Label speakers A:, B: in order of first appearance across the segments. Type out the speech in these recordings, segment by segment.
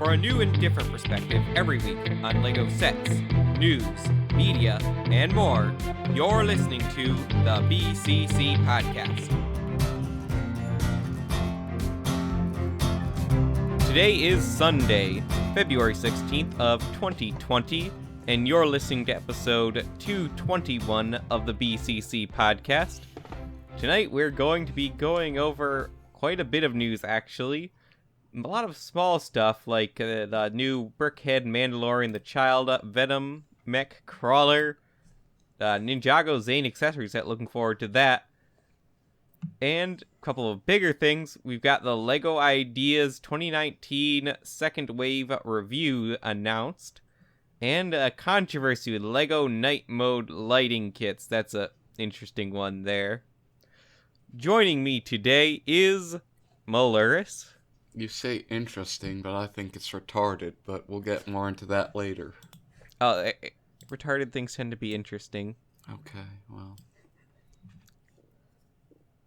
A: for a new and different perspective every week on LEGO sets, news, media, and more. You're listening to the BCC Podcast. Today is Sunday, February 16th of 2020, and you're listening to episode 221 of the BCC Podcast. Tonight we're going to be going over quite a bit of news, actually. A lot of small stuff, like the new Brickheadz Mandalorian the Child, Venom, Mech Crawler, Ninjago Zane accessory set, looking forward to that. And a couple of bigger things, we've got the LEGO Ideas 2019 Second Wave Review announced, and a controversy with LEGO Night Mode lighting kits. That's an interesting one there. Joining me today is Maluris.
B: You say interesting, but I think it's retarded, but we'll get more into that later.
A: Oh, retarded things tend to be interesting.
B: Okay, well.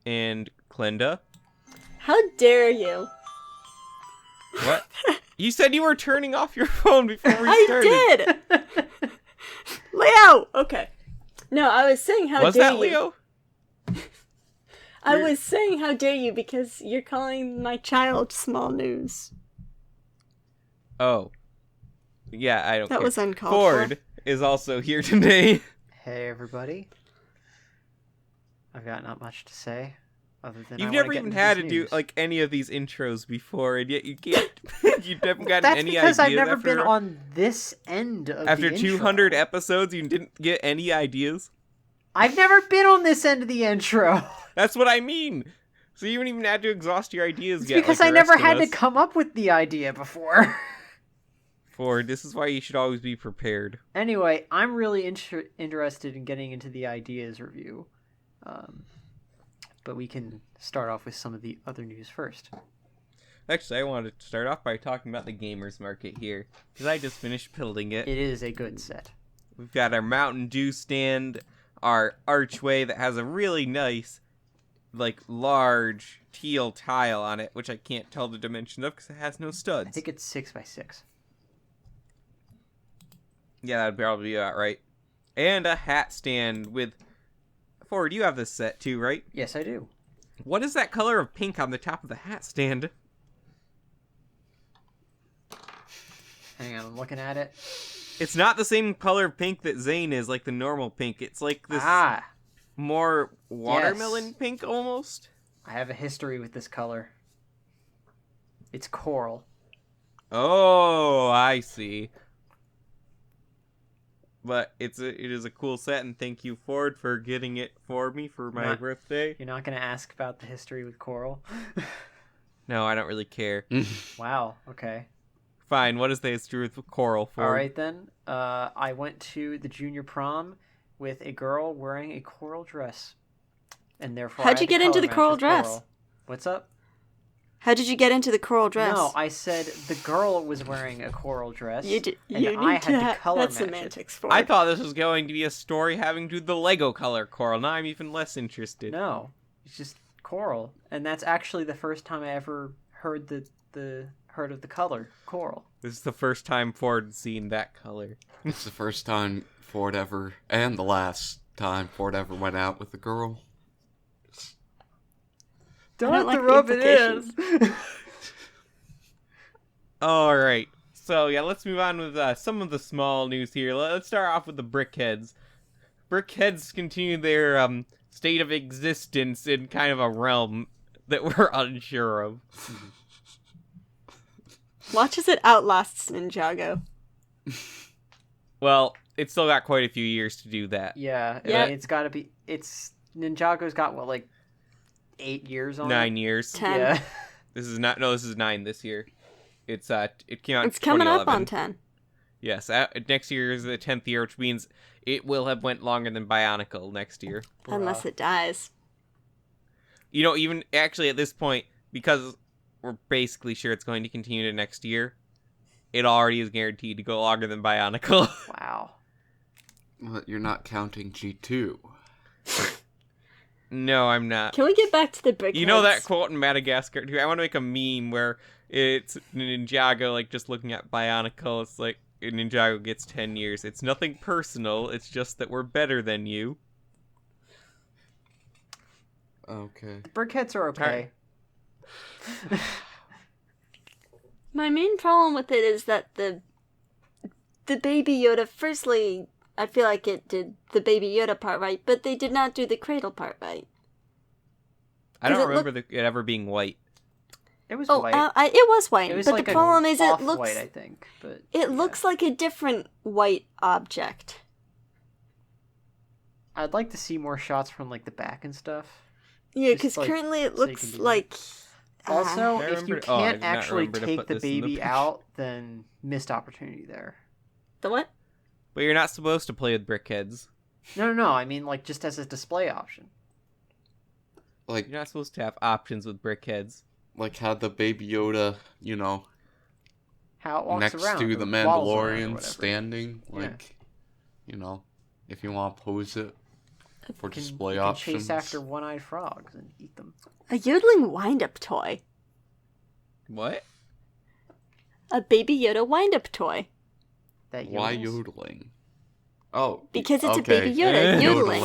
A: And Clinda.
C: How dare you?
A: What? You said you were turning off your phone before we started.
C: I did! Leo! Okay. No, I was saying how
A: Was
C: dare
A: that
C: you.
A: Leo?
C: I was saying how dare you because you're calling my child small news.
A: Oh. Yeah, I don't care.
C: That was uncalled
A: Ford
C: for.
A: is also here today.
D: Hey everybody. I've got not much to say, other than
A: You've
D: I
A: never
D: wanna get
A: even
D: into
A: had
D: this
A: to do
D: news.
A: like any of these intros before, and yet you can't. You haven't gotten
D: That's
A: any
D: because
A: ideas.
D: I've never
A: after,
D: been on this end of
A: After
D: the
A: 200
D: intro.
A: episodes, you didn't get any ideas.
D: I've never been on this end of the intro.
A: That's what I mean. So you haven't even had to exhaust your ideas
D: It's
A: yet.
D: because
A: like
D: I
A: the
D: never
A: rest of
D: had to
A: us.
D: come up with the idea before.
A: Ford, this is why you should always be prepared.
D: Anyway, I'm really interested in getting into the ideas review. But we can start off with some of the other news first.
A: Actually, I wanted to start off by talking about the gamers market here, because I just finished building it.
D: It is a good set.
A: We've got our Mountain Dew stand, our archway that has a really nice, like, large teal tile on it, which I can't tell the dimension of because it has no studs.
D: I think it's 6x6.
A: Yeah, that'd probably be about right. And a hat stand with... Ford, you have this set too, right?
D: Yes, I do.
A: What is that color of pink on the top of the hat stand?
D: Hang on, I'm looking at it.
A: It's not the same color of pink that Zane is, like the normal pink. It's like this more watermelon pink almost.
D: I have a history with this color. It's coral.
A: Oh, I see. But it is a cool set, and thank you, Ford, for getting it for me for my birthday.
D: You're not going to ask about the history with coral?
A: No, I don't really care.
D: Wow, okay.
A: Fine, what is the history with coral, Ford?
D: All right, then. I went to the junior prom with a girl wearing a coral dress. And therefore,
C: How'd you get into the coral dress?
D: Coral. What's up?
C: How did you get into the coral dress?
D: No, I said the girl was wearing a coral dress.
C: You
D: and I had to color
C: that's
D: match
C: semantics
D: it.
C: for
A: I
C: it.
A: thought this was going to be a story having to do with the Lego color coral. Now I'm even less interested.
D: No, it's just coral. And that's actually the first time I ever heard of the color coral.
A: This is the first time Ford has seen that color.
B: It's the first time Ford ever, and the last time Ford ever went out with a girl.
C: Don't like rub it in.
A: Alright, so yeah, let's move on with some of the small news here. Let's start off with the Brickheadz. Brickheadz continue their state of existence in kind of a realm that we're unsure of.
C: Watch as it outlasts Ninjago.
A: Well, it's still got quite a few years to do that.
D: Yeah,
C: Yeah.
D: I mean, it's got to be. Ninjago's got what, like 8 years on
A: 9
D: it?
A: years.
C: 10.
D: Yeah.
A: This is 9 this year. It came out.
C: It's coming up
A: 2011.
C: on 10.
A: Yes, next year is the 10th year, which means it will have went longer than Bionicle next year.
C: Unless it dies.
A: You know, even actually at this point, because we're basically sure it's going to continue to next year, it already is guaranteed to go longer than Bionicle.
D: Wow.
B: But you're not counting G2.
A: No, I'm not.
C: Can we get back to the Brickheadz?
A: You know that quote in Madagascar? I want to make a meme where It's Ninjago, like, just looking at Bionicle. It's like, Ninjago gets 10 years. It's nothing personal. It's just that we're better than you.
B: Okay.
D: The Brickheadz are okay.
C: My main problem with it is that the Baby Yoda, firstly, I feel like it did the Baby Yoda part right, but they did not do the cradle part right.
A: I don't remember it ever being white.
D: It was white.
C: It was white,
D: It was
C: but
D: like
C: the problem is it
D: off-white,
C: looks...
D: I think. But
C: It looks like a different white object.
D: I'd like to see more shots from like the back and stuff.
C: Yeah,
D: Just,
C: because
D: like,
C: currently it
D: so you
C: looks
D: can do
C: like...
D: Also,
A: I
D: if you
A: remember- I
D: can't
A: did not
D: actually
A: remember to
D: take
A: put
D: the
A: this in the
D: baby
A: picture.
D: out, then missed opportunity there.
C: The what?
A: But you're not supposed to play with Brickheadz.
D: No. I mean, like, just as a display option.
B: Like,
A: You're not supposed to have options with Brickheadz.
B: had the Baby Yoda,
D: How it walks
B: next
D: around.
B: to
D: or
B: the
D: waddles around or
B: Mandalorian
D: whatever.
B: standing.
D: Yeah.
B: If you want to pose it for
D: You can-
B: display
D: you can
B: options.
D: chase after one-eyed frogs and eat them.
C: A yodeling wind-up toy.
A: What?
C: A Baby Yoda wind-up toy.
D: That
B: Why
D: yodels?
B: yodeling? Oh.
C: Because it's a
B: okay.
C: Baby Yoda yodeling.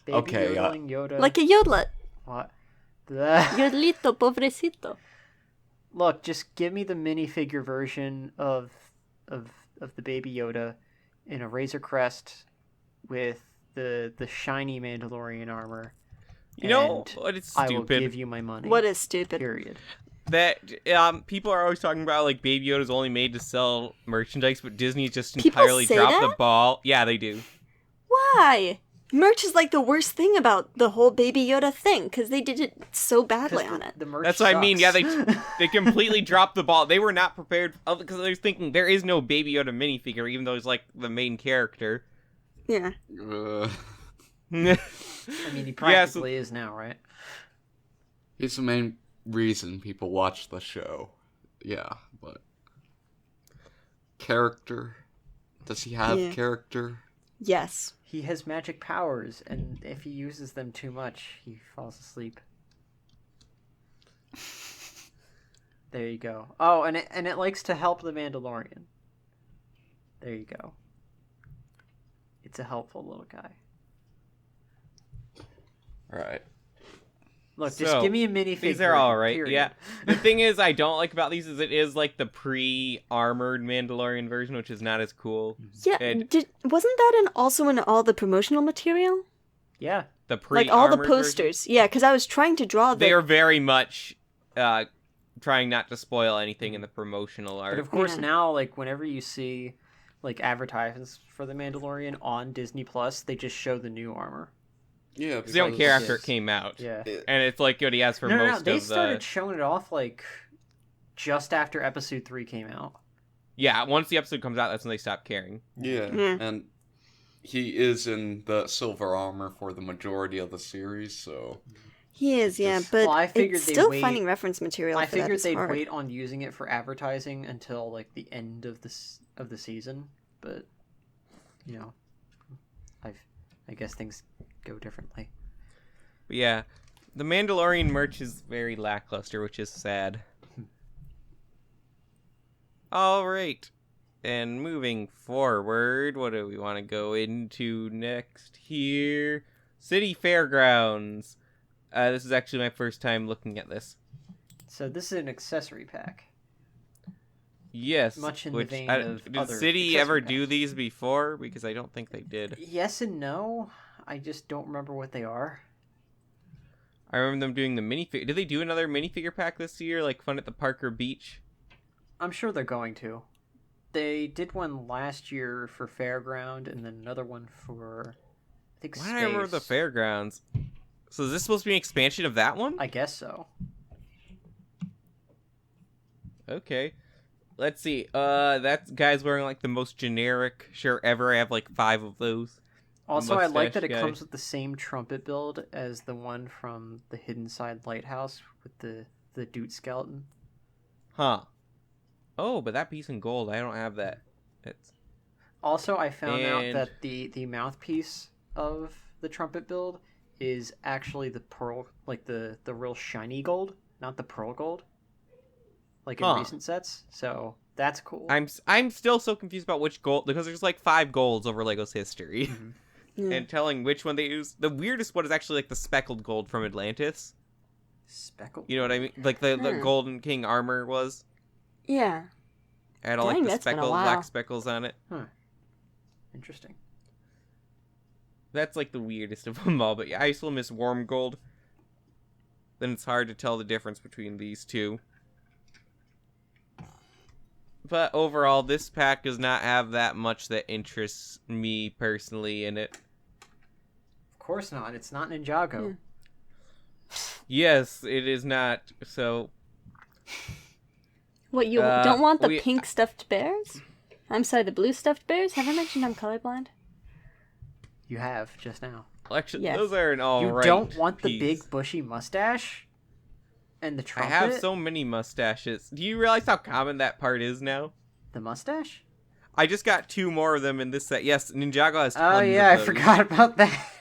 D: Baby
B: Okay,
D: yodeling Yoda.
C: Like a yodelet.
D: What?
C: Yodelito, pobrecito.
D: Look, just give me the minifigure version of the Baby Yoda in a Razor Crest with the shiny Mandalorian armor.
A: You know
D: and
A: what? It's
D: I will
A: stupid.
D: give you my money.
C: What is stupid?
D: Period.
A: That people are always talking about like Baby Yoda's only made to sell merchandise, but Disney just
C: People
A: entirely
C: say
A: dropped
C: that?
A: the ball. Yeah, they do.
C: Why? Merch is like the worst thing about the whole Baby Yoda thing, because they did it so badly on it.
D: The merch
A: That's what I mean. Yeah,
D: sucks.
A: they completely dropped the ball. They were not prepared because they were thinking there is no Baby Yoda minifigure, even though he's like the main character.
C: Yeah.
B: Uh,
D: I mean, he practically is now, right?
B: he's the main reason people watch the show. Yeah, but character? Does he have
C: Yeah.
B: character?
C: Yes.
D: He has magic powers, and if he uses them too much, he falls asleep. There you go. Oh, and it likes to help the Mandalorian. There you go. It's a helpful little guy.
B: All right.
D: Look, just
A: So,
D: give me a minifigure.
A: These are all right.
D: period.
A: Yeah. The thing is, I don't like about these is it is like the pre-armored Mandalorian version, which is not as cool.
C: Yeah.
A: And
C: Wasn't that also in all the promotional material?
D: Yeah.
A: the pre
C: Like all the posters. Yeah, because I was trying to draw the...
A: they are very much trying not to spoil anything in the promotional art.
D: But of course
C: Yeah.
D: now, like, whenever you see, like, advertisements for the Mandalorian on Disney Plus, they just show the new armor.
B: Yeah,
A: Because they don't care after it
B: it's-
A: came out.
D: Yeah.
A: And it's like what he has for
D: No,
A: most
D: they
A: of
D: started
A: the...
D: showing it off, like, just after Episode 3 came out.
A: Yeah, once the episode comes out, that's when they stop caring.
B: Yeah,
C: Yeah.
B: and he is in the silver armor for the majority of the series, so
C: He is, yeah,
B: Just-
C: but
D: Well, I figured
C: it's
D: they'd
C: still
D: wait-
C: finding reference material
D: I
C: for that
D: figured
C: is
D: they'd
C: hard.
D: wait on using it for advertising until, like, the end of the season, but, you know, I guess things go differently.
A: But yeah, the Mandalorian merch is very lackluster, which is sad. Alright, and moving forward, what do we want to go into next here? City Fairgrounds. This is actually my first time looking at this.
D: So this is an accessory pack.
A: Yes.
D: Much in the
A: which,
D: vein
A: I-
D: of
A: Did
D: other
A: City ever
D: accessory
A: do
D: packs.
A: these before? Because I don't think they did.
D: Yes and no. I just don't remember what they are.
A: I remember them doing the minifigure. Did they do another minifigure pack this year, like Fun at the Parker Beach?
D: I'm sure they're going to. They did one last year for Fairground, and then another one for, I think,
A: Why do I remember the
D: Space.
A: Fairgrounds? So is this supposed to be an expansion of that one?
D: I guess so.
A: Okay. Let's see. That guy's wearing like the most generic shirt ever. I have like 5 of those.
D: Also, I like that it
A: Mustache guy.
D: comes with the same trumpet build as the one from the Hidden Side Lighthouse with the Doot skeleton.
A: Huh. Oh, but that piece in gold, I don't have that. It's
D: Also, I found out
A: And-
D: that the mouthpiece of the trumpet build is actually the pearl, like the real shiny gold, not the pearl gold. like in recent sets. So that's cool.
A: I'm still so confused about which gold, because there's like 5 golds over Lego's history.
D: Mhm.
C: Yeah.
A: And telling which one they use. The weirdest one is actually like the speckled gold from Atlantis.
D: Speckled.
A: You know what I mean? Like the Golden King armor was.
C: Yeah.
A: It had all
C: Dang,
A: like the
C: that's been a
A: speckles,
C: while.
A: black speckles on it.
D: Huh. Interesting.
A: That's like the weirdest of them all. But yeah, I still miss warm gold. Then it's hard to tell the difference between these two. But overall, this pack does not have that much that interests me personally in it.
D: Of course not. It's not Ninjago.
A: Yes, it is not. So
C: What, you don't want the
A: we-
C: pink stuffed bears? I'm sorry, the blue stuffed bears? Have I mentioned I'm colorblind?
D: You have just now.
A: actually,
C: Yes.
A: those are an
D: You
A: alright.
D: don't want the
A: piece.
D: big bushy mustache and the
A: I
D: trumpet.
A: have so many mustaches. Do you realize how common that part is now?
D: The mustache?
A: I just got 2 more of them in this set. Yes, Ninjago has tons
D: Oh yeah, I
A: of those.
D: forgot about that.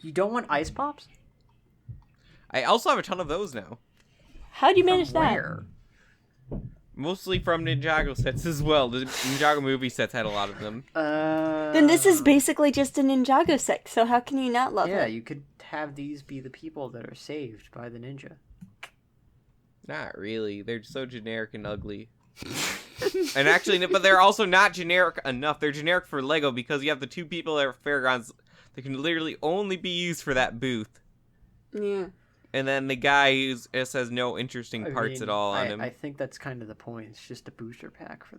D: You don't want ice pops?
A: I also have a ton of those now.
C: How'd you
D: From
C: manage that?
D: where?
A: Mostly from Ninjago sets as well. The Ninjago movie sets had a lot of them.
C: Then this is basically just a Ninjago set, so how can you not love
D: Yeah,
C: it?
D: you could have these be the people that are saved by the ninja.
A: Not really. They're so generic and ugly. And actually, but they're also not generic enough. They're generic for Lego because you have the 2 people at Fairgrounds that can literally only be used for that booth.
C: Yeah.
A: And then the guy who just has no interesting
D: I
A: parts
D: mean,
A: at all on him.
D: I think that's kind of the point. It's just a booster pack for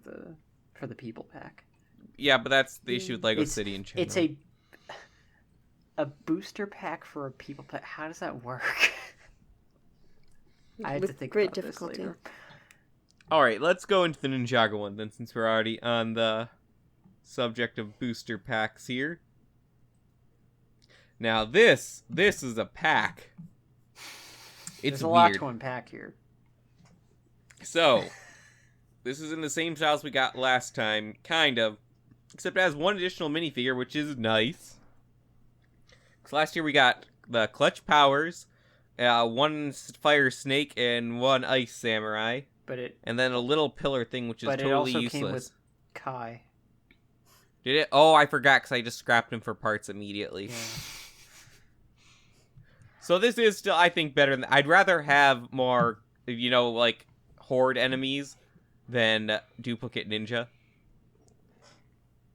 D: the people pack.
A: Yeah, but that's the issue with Lego
D: It's-
A: City in general.
D: It's a booster pack for a people pack. How does that work? I have to
C: With
D: think
C: great
D: about
C: difficulty.
D: this later.
A: Alright, let's go into the Ninjago one then, since we're already on the subject of booster packs here. Now this is a pack. It's
D: There's a lot
A: weird.
D: to unpack here.
A: So, this is in the same style as we got last time, kind of. Except it has 1 additional minifigure, which is nice. Because last year we got the Clutch Powers, 1 Fire Snake, and 1 Ice Samurai. And then a little pillar thing, which is
D: But it
A: totally
D: also
A: useless.
D: came with Kai.
A: Did it? Oh, I forgot because I just scrapped him for parts immediately.
D: Yeah.
A: So this is still, I think, better than... I'd rather have more, like, horde enemies than duplicate ninja.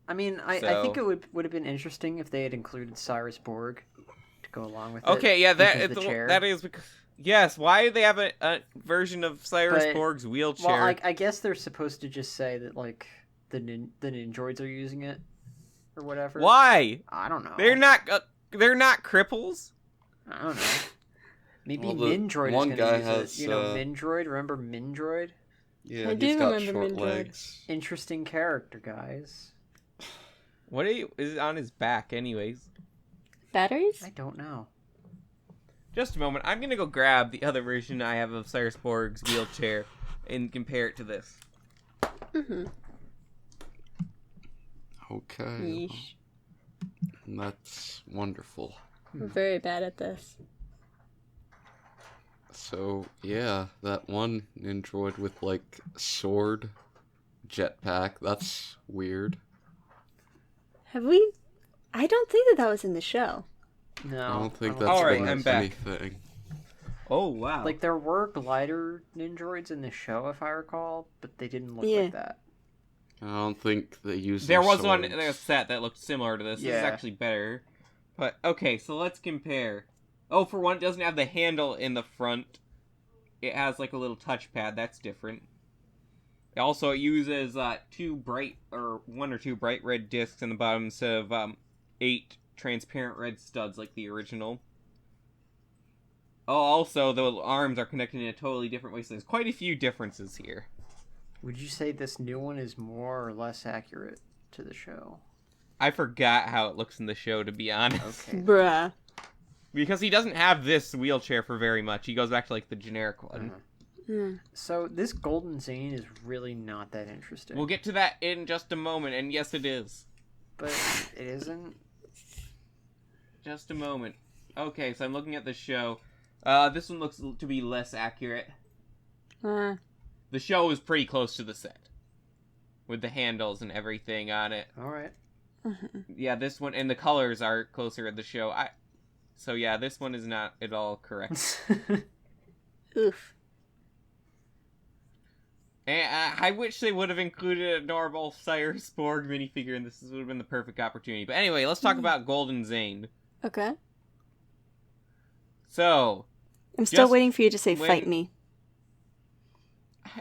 D: I mean, I think it would have been interesting if they had included Cyrus Borg to go along with it.
A: Okay, yeah,
D: because of the chair.
A: that is because... Yes, why do they have a version of Cyrus
D: But-
A: Borg's wheelchair?
D: Well, I guess they're supposed to just say that, like, the Ninjroids are using it, or whatever.
A: Why?
D: I don't know.
A: They're not cripples.
D: I don't know. Maybe
B: Well, the
D: Mindroid
B: one
D: is
B: guy
D: going to use
B: has,
D: it. Mindroid? Remember Mindroid?
B: Yeah,
C: I do
B: he's got
C: remember
B: short
C: Mindroid.
B: legs.
D: Interesting character, guys.
A: What is on his back, anyways?
C: Batteries?
D: I don't know.
A: Just a moment. I'm gonna go grab the other version I have of Cyrus Borg's wheelchair and compare it to this.
C: Mm-hmm.
B: Okay.
C: Yeesh.
B: That's wonderful.
C: We're very bad at this.
B: So, yeah, that one Ninjroid with, like, sword jetpack, that's weird.
C: Have we... I don't think that was in the show.
D: No.
B: I don't think
D: don't
B: that's
A: Alright,
B: been
A: I'm back.
B: anything.
A: Oh, wow.
D: Like, there were glider Ninjroids in the show, if I recall, but they didn't look
C: Yeah.
D: like that.
B: I don't think they use
A: there
B: their
A: was one in
B: swords.
A: a set that looked similar to this. This is
D: Yeah.
A: actually better. But, okay, so let's compare. Oh, for one, it doesn't have the handle in the front. It has, like, a little touchpad. That's different. Also, it uses 1 or 2 bright red discs in the bottom instead of 8 transparent red studs like the original. Oh, also, the arms are connected in a totally different way, so there's quite a few differences here.
D: Would you say this new one is more or less accurate to the show?
A: I forgot how it looks in the show, to be honest.
D: Okay.
C: Bruh.
A: Because he doesn't have this wheelchair for very much. He goes back to, like, the generic one.
C: Mm.
D: So, this Golden Zane is really not that interesting.
A: We'll get to that in just a moment, and yes, it is.
D: But it isn't.
A: Just a moment. Okay, so I'm looking at the show. This one looks to be less accurate. The show is pretty close to the set, with the handles and everything on it.
D: All right.
A: Yeah, this one, and the colors are closer in the show. So yeah, this one is not at all correct.
C: Oof.
A: And I wish they would have included a normal Cybersporg minifigure, and this would have been the perfect opportunity. But anyway, let's talk about Golden Zane.
C: Okay.
A: So,
C: I'm still
A: just
C: waiting for you to say fight me.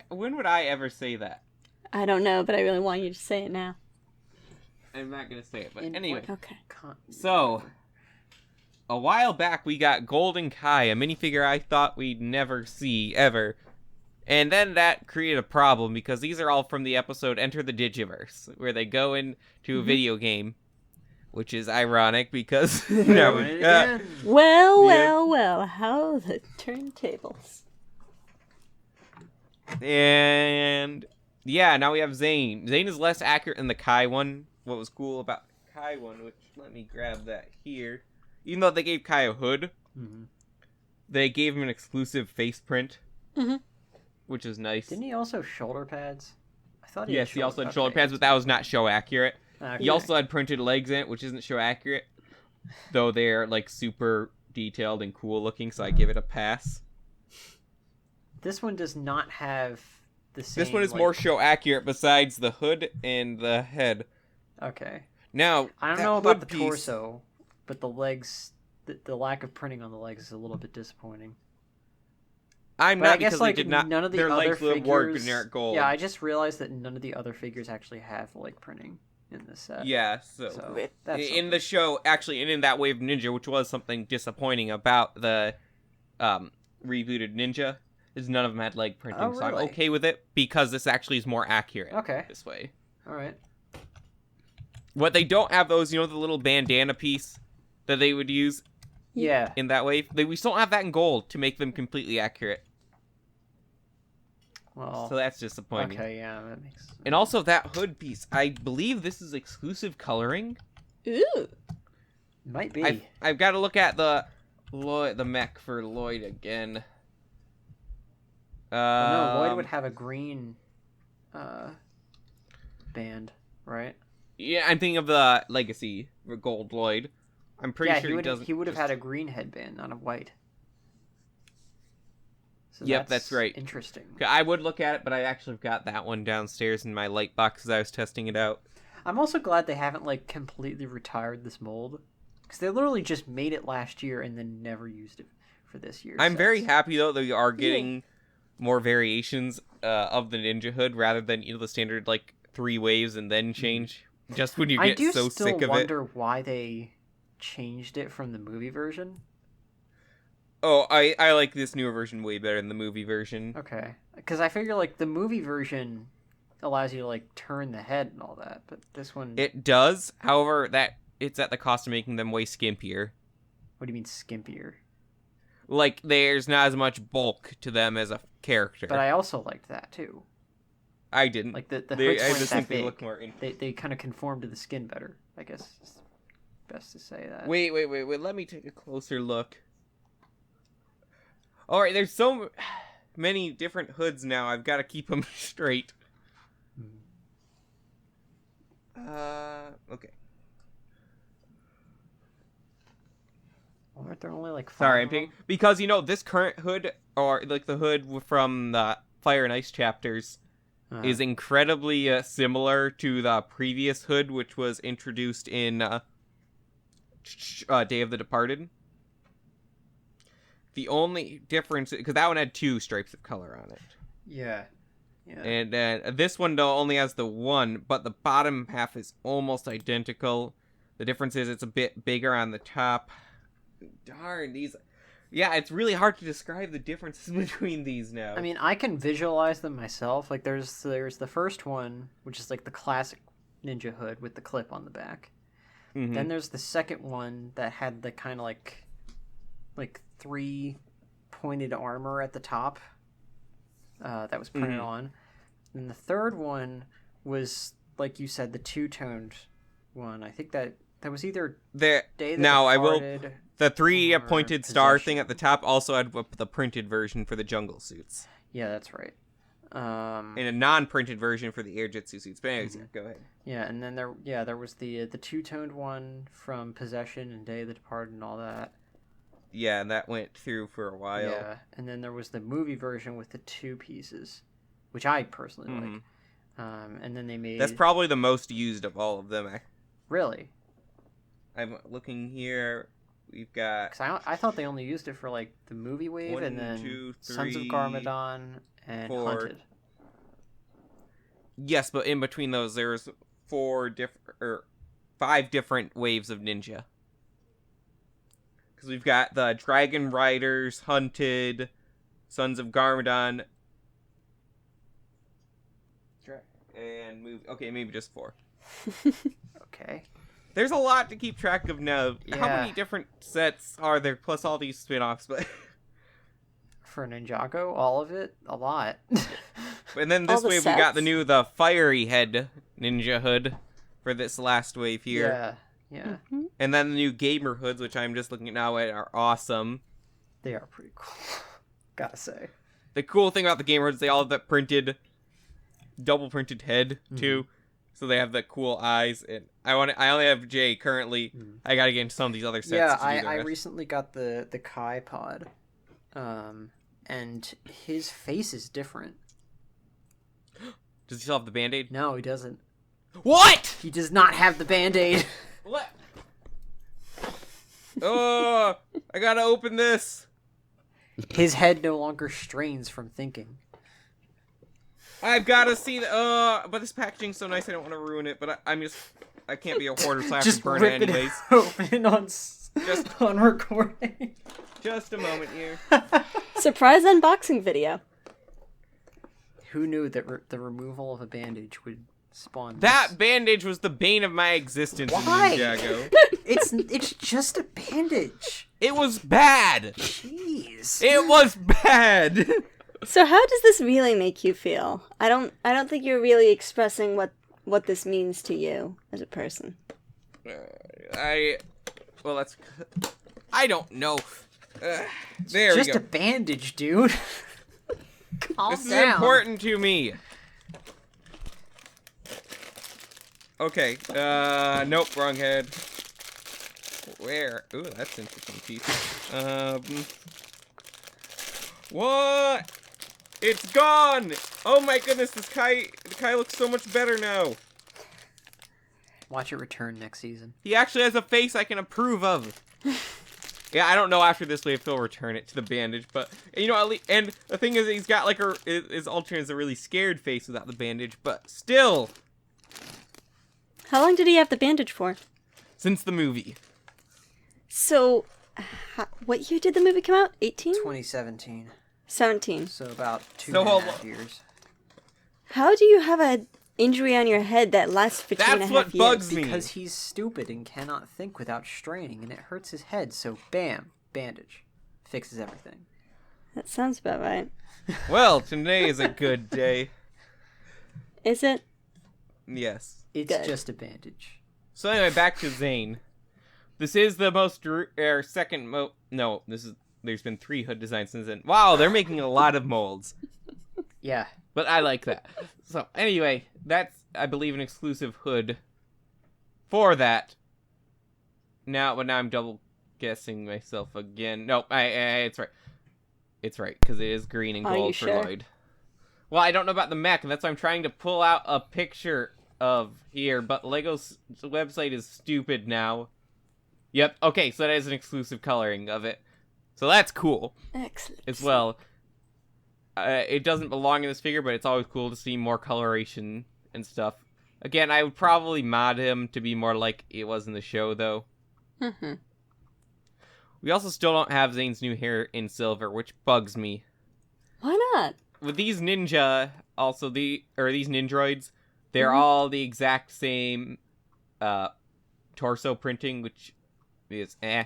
A: when would I ever say that?
C: I don't know, but I really want you to say it now.
A: I'm not gonna say it, but anyway.
C: Okay.
A: So, a while back we got Golden Kai, a minifigure I thought we'd never see, ever. And then that created a problem, because these are all from the episode Enter the Digiverse, where they go into a video game, which is ironic, because...
C: Well, how the turntables.
A: And... yeah, now we have Zane. Zane is less accurate than the Kai one. What was cool about the Kai one, which, let me grab that here. Even though they gave Kai a hood, they gave him an exclusive face print. Which is nice.
D: Didn't he also have shoulder pads? I thought
A: Yes, he also had shoulder pads, but that was not show accurate.
D: Okay.
A: He also had printed legs in it, which isn't show accurate. Though they're, like, super detailed and cool looking, so I give it a pass.
D: This one does not have the same...
A: This one is more show accurate besides the hood and the head.
D: Okay.
A: Now,
D: I don't know about the torso, but the legs... The lack of printing on the legs is a little bit disappointing.
A: I'm
D: But
A: not,
D: I guess,
A: because
D: like,
A: they did not...
D: none of the
A: their
D: other
A: legs were
D: figures...
A: generic gold.
D: Yeah, I just realized that none of the other figures actually have leg printing in this set.
A: Yeah, so
D: that's
A: in
D: something.
A: the show, actually, and in that Wave Ninja, which was something disappointing about the rebooted Ninja, is none of them had leg printing.
D: Oh,
A: So I'm
D: really?
A: okay with it, because this actually is more accurate this way.
D: All right.
A: What they don't have, those, the little bandana piece that they would use
D: Yeah.
A: in that wave, we still don't have that in gold to make them completely accurate.
D: Well,
A: So that's disappointing.
D: okay, yeah, that makes sense.
A: And also that hood piece, I believe this is exclusive coloring.
C: Ooh.
D: Might be.
A: I've got to look at the mech for Lloyd again.
D: No, Lloyd would have a green band, right?
A: Yeah, I'm thinking of the Legacy Gold Lloyd. I'm pretty sure
D: he would have had a green headband, not a white. So
A: Yep, that's right.
D: Interesting.
A: I would look at it, but I actually got that one downstairs in my light box as I was testing it out.
D: I'm also glad they haven't completely retired this mold, because they literally just made it last year and then never used it for this year.
A: I'm very happy though that we are getting more variations of the Ninja Hood rather than the standard 3 waves and then change. Just when you get so sick of it.
D: I do still wonder why they changed it from the movie version.
A: Oh, I like this newer version way better than the movie version.
D: Okay, because I figure the movie version allows you to turn the head and all that, but this one...
A: It does, however, it's at the cost of making them way skimpier.
D: What do you mean skimpier?
A: There's not as much bulk to them as a character.
D: But I also liked that too.
A: I didn't.
D: The hoods
A: I
D: weren't
A: just
D: that
A: think they
D: big.
A: look more...
D: They kind of conform to the skin better, I guess. It's best to say that.
A: Wait, let me take a closer look. Alright, there's so many different hoods now, I've got to keep them straight. Okay.
D: Aren't there only 5
A: Sorry, I'm
D: of them?
A: picking... Because, this current hood, or the hood from the Fire and Ice chapters, is incredibly similar to the previous hood, which was introduced in Day of the Departed. The only difference, because that one had 2 stripes of color on it.
D: Yeah.
A: And this one, though, only has the 1, but the bottom half is almost identical. The difference is it's a bit bigger on the top. Darn, these... Yeah, it's really hard to describe the differences between these now.
D: I mean, I can visualize them myself. There's the first one, which is the classic Ninja hood with the clip on the back.
A: Mm-hmm.
D: Then there's the second one that had the kind of like 3 pointed armor at the top that was printed on. And the third one was, like you said, the 2-toned one. I think that was either Day of the
A: The 3
D: or
A: pointed star
D: Possession.
A: thing at the top also had the printed version for the jungle suits.
D: Yeah, that's right.
A: In a non-printed version for the air jutsu suits. But anyways, go ahead.
D: Yeah, and then there was the two-toned one from Possession and Day of the Departed and all that.
A: Yeah, and that went through for a while.
D: Yeah, and then there was the movie version with the 2 pieces, which I personally like. And then they made...
A: That's probably the most used of all of them.
D: Really?
A: I'm looking here. We've got...
D: Cause I thought they only used it for, like, the movie wave,
A: 1,
D: and then
A: 2, 3,
D: Sons of Garmadon and
A: 4.
D: Hunted.
A: Yes, but in between those, there's 5 different waves of ninja. Because we've got the Dragon Riders, Hunted, Sons of Garmadon, and okay, maybe just 4.
D: Okay.
A: There's a lot to keep track of now.
D: Yeah.
A: How many different sets are there, plus all these spin-offs? But
D: For Ninjago, all of it, a lot.
A: and then this
C: All the
A: wave we got
C: sets?
A: the fiery head ninja hood for this last wave here.
D: Yeah.
A: And then the new gamer hoods, which I'm just looking at now at, are awesome.
D: They are pretty cool. Gotta say.
A: The cool thing about the gamer hoods, they all have that double printed head too. So they have the cool eyes, and I only have Jay currently. I gotta get into some of these other sets.
D: Yeah,
A: to do the
D: I
A: rest.
D: recently got the Kai pod, and his face is different.
A: Does he still have the BandAid?
D: No, he doesn't.
A: What?
D: He does not have the BandAid.
A: What? Oh, I gotta open this.
D: His head no longer strains from thinking.
A: I've gotta see but this packaging's so nice I don't want to ruin it, but I can't be a hoarder, so I have
D: Just
A: to burn
D: rip
A: it
D: it
A: anyways.
D: open on recording.
A: Just a moment here.
C: Surprise unboxing video.
D: Who knew that the removal of a bandage would spawn
A: That
D: this?
A: bandage was the bane of my existence
D: Why?
A: in Ninjago.
D: It's just a bandage.
A: It was bad.
D: Jeez.
A: It was bad.
C: So how does this really make you feel? I don't think you're really expressing what this means to you as a person.
A: I don't know. There
D: It's
A: we
D: just
A: go.
D: a bandage, dude. Calm
A: This is
D: down.
A: important to me. Okay. Nope, wrong head. Where? Ooh, that's an interesting piece. What? It's gone! Oh my goodness, the Kai looks so much better now.
D: Watch it return next season.
A: He actually has a face I can approve of. Yeah, I don't know after this wave if he'll return it to the bandage, but you know, at least, and the thing is, he's got like his alternate is a really scared face without the bandage, but still,
C: How long did he have the bandage for?
A: since the movie.
C: So, what year did the movie come out? 18?
D: 2017.
C: 17.
D: So about two
A: So
D: and a
A: hold
D: half
A: on.
D: years.
C: How do you have an injury on your head that lasts for 2.5 years?
A: That's what bugs me.
D: Because he's stupid and cannot think without straining, and it hurts his head, so bam, bandage. Fixes everything.
C: That sounds about right.
A: Well, today is a good day.
C: Is it?
A: Yes.
D: It's
C: Good.
D: just a bandage.
A: So anyway, back to Zane. This is the most there's been 3 hood designs since then. Wow, they're making a lot of molds.
D: Yeah.
A: But I like that. So anyway, that's, I believe, an exclusive hood for that. But now I'm double guessing myself again. No, it's right. It's right, because it is green and
C: Are you
A: gold for
C: sure?
A: Lloyd. Well, I don't know about the mech, and that's why I'm trying to pull out a picture of here, but Lego's website is stupid now. Yep, okay, so that is an exclusive coloring of it. So that's cool
C: Excellent.
A: as well. It doesn't belong in this figure, but it's always cool to see more coloration and stuff. Again, I would probably mod him to be more like it was in the show, though.
C: Mm-hmm.
A: We also still don't have Zane's new hair in silver, which bugs me.
C: Why not?
A: With these ninja, these Nindroids, they're all the exact same torso printing, which is
C: Yeah.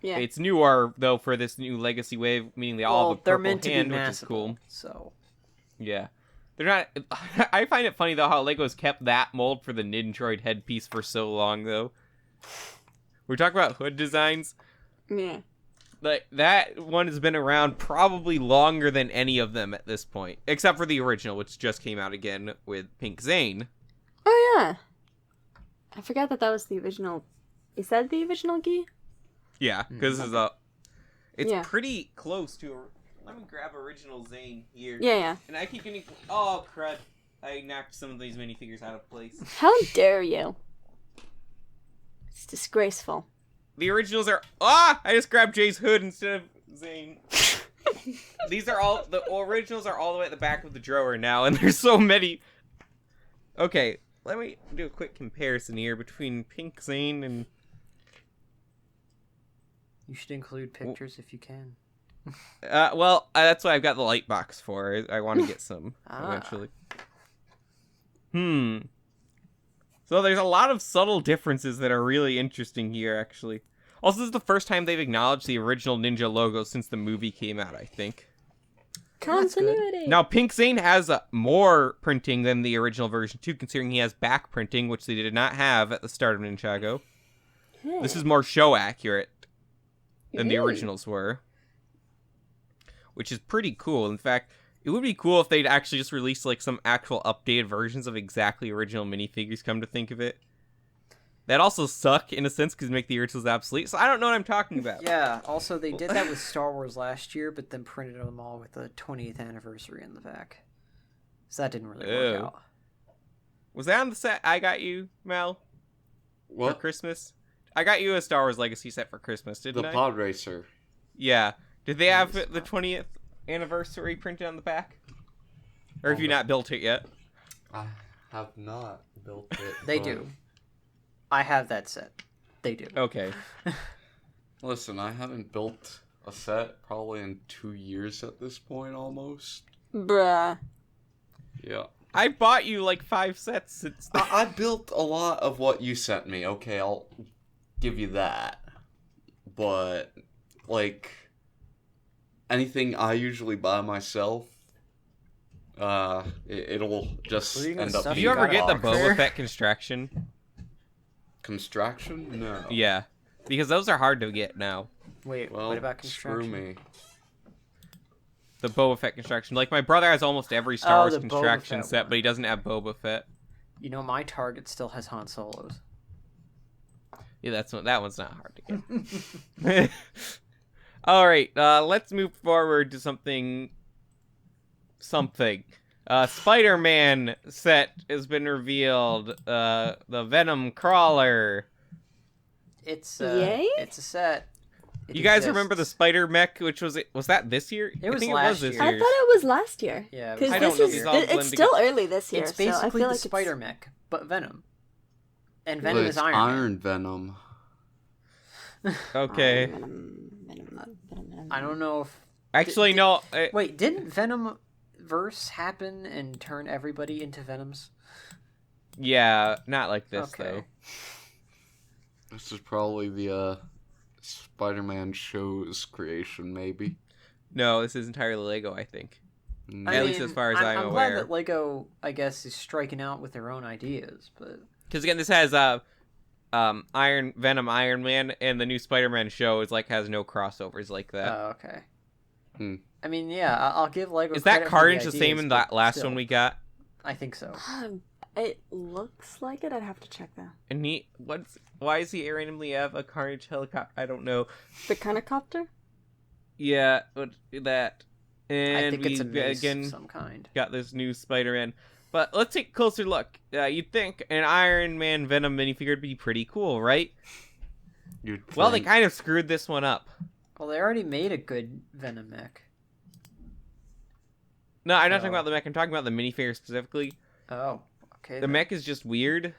A: It's newer, though, for this new Legacy wave, meaning they all have a
D: they're
A: purple
D: meant to
A: hand,
D: be
A: which is cool.
D: massable, so...
A: Yeah. They're not... I find it funny, though, how Lego's kept that mold for the Nindroid headpiece for so long, though. We're talking about hood designs.
C: Yeah.
A: like that one has been around probably longer than any of them at this point, except for the original, which just came out again with Pink Zane.
C: Oh yeah, I forgot that was the original. Is that the original Gi?
A: Yeah, because it's
C: Yeah.
A: pretty close to. Let me grab original Zane here.
C: Yeah.
A: And I keep getting. Oh crud! I knocked some of these minifigures out of place.
C: How dare you? It's disgraceful.
A: The originals are. Ah! I just grabbed Jay's hood instead of Zane. These are all. The originals are all the way at the back of the drawer now, and there's so many. Okay, let me do a quick comparison here between Pink Zane and.
D: You should include pictures if you can.
A: Well, that's what I've got the light box for. I want to get some
D: Ah.
A: eventually. So there's a lot of subtle differences that are really interesting here, actually. Also, this is the first time they've acknowledged the original Ninja logo since the movie came out, I think.
C: Continuity.
A: Now, Pink Zane has more printing than the original version, too, considering he has back printing, which they did not have at the start of Ninjago. This is more show accurate than the originals were, which is pretty cool. In fact, it would be cool if they'd actually just release like some actual updated versions of exactly original minifigures, come to think of it. That also suck in a sense because make the originals obsolete, so I don't know what I'm talking about.
D: Yeah, also they did that with Star Wars last year, but then printed them all with the 20th anniversary in the back. So that didn't really work out.
A: Was that on the set I got you, Mel?
B: What?
A: For Christmas? I got you a Star Wars Legacy set for Christmas, didn't
B: The
A: I?
B: Podracer.
A: Yeah. Did they have the 20th anniversary printed on the back? Or have you not built it yet?
B: I have not built it.
D: They
B: but-
D: do. I have that set. They do.
A: Okay.
B: Listen, I haven't built a set probably in 2 years at this point, almost.
C: Bruh.
B: Yeah.
A: I bought you like 5 sets since then.
B: I built a lot of what you sent me. Okay, I'll give you that. But, like, anything I usually buy myself, it'll just
D: What are you gonna
B: end up
D: stuff
A: Did
B: being
A: you ever
D: got
A: get the
D: a boxer?
A: Boba Fett construction?
B: Construction? No.
A: Yeah. Because those are hard to get now.
D: Wait,
B: Well,
D: what about construction?
B: screw me.
A: The Boba Fett construction. Like, my brother has almost every Star Wars
D: the Boba
A: construction
D: Fett
A: set,
D: one.
A: but he doesn't have Boba Fett.
D: You know, my Target still has Han Solo's.
A: Yeah, that one's not hard to get. All right, let's move forward to something. SpiderMan set has been revealed. The Venom crawler.
D: It's
C: Yay?
D: It's a set. It
A: You guys
D: exists.
A: remember the Spider Mech, which was that this year?
D: It was
A: I think
D: last
A: it was this
D: year.
C: I
A: year.
C: thought it was last year.
D: Yeah, it
C: Because
D: was
A: I don't
C: this
A: know,
C: is
A: these all blend
C: it's still
A: together.
C: early this year.
D: It's
C: so I
D: basically
C: feel
D: the
C: like
D: Spider Mech, but Venom. And Venom
B: But
D: is
B: it's
D: Iron Man.
B: Venom.
A: Okay.
D: I don't know if...
A: Actually, no.
D: Wait, didn't Venom verse happen and turn everybody into Venoms?
A: Yeah, not like this
D: Okay.
A: though.
B: This is probably the Spider-Man show's creation, maybe.
A: No, this is entirely Lego, I think.
B: No.
A: At least as far as I'm
D: I'm
A: aware.
D: glad that Lego, I guess, is striking out with their own ideas, but...
A: Because again, this has Venom Iron Man, and the new Spider-Man show has no crossovers like that.
D: Oh, okay.
B: Hmm.
D: I mean, yeah, I'll give Lego
A: Is that
D: credit for
A: Carnage
D: the
A: the same
D: ideas,
A: in
D: but
A: that last
D: still,
A: one we got?
D: I think so.
C: It looks like it. I'd have to check that.
A: And why is he randomly have a Carnage helicopter? I don't know.
C: The kind of copter?
A: Yeah, but that. And
D: I think it's a
A: we
D: mace
A: again
D: of some kind.
A: got this new Spider-Man. But let's take a closer look. You'd think an Iron Man Venom minifigure would be pretty cool, right? Well, they kind of screwed this one up.
D: Well, they already made a good Venom mech.
A: No, I'm not talking
D: Oh.
A: about the mech. I'm talking about the minifigure specifically.
D: Oh, okay.
A: The
D: then.
A: mech is just weird.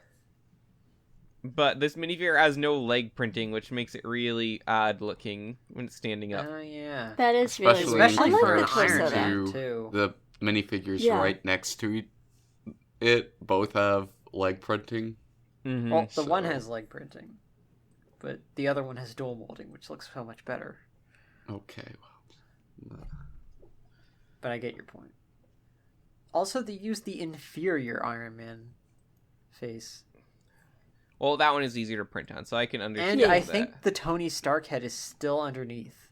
A: But this minifigure has no leg printing, which makes it really odd looking when it's standing up.
D: Oh, yeah.
C: That is really
B: Especially
C: weird.
D: Especially
C: I like
D: for
C: the
D: an
C: torso
D: Iron
C: though.
D: Man,
B: too.
D: too.
B: The minifigures
C: Yeah.
B: right next to it both have leg printing.
A: Mm-hmm.
D: Well, the one
B: so-
D: has leg printing, but the other one has dual molding, which looks so much better.
B: Okay, well.
D: But I get your point. Also, they used the inferior Iron Man face.
A: Well, that one is easier to print on, so I can understand
D: And I
A: that.
D: think the Tony Stark head is still underneath.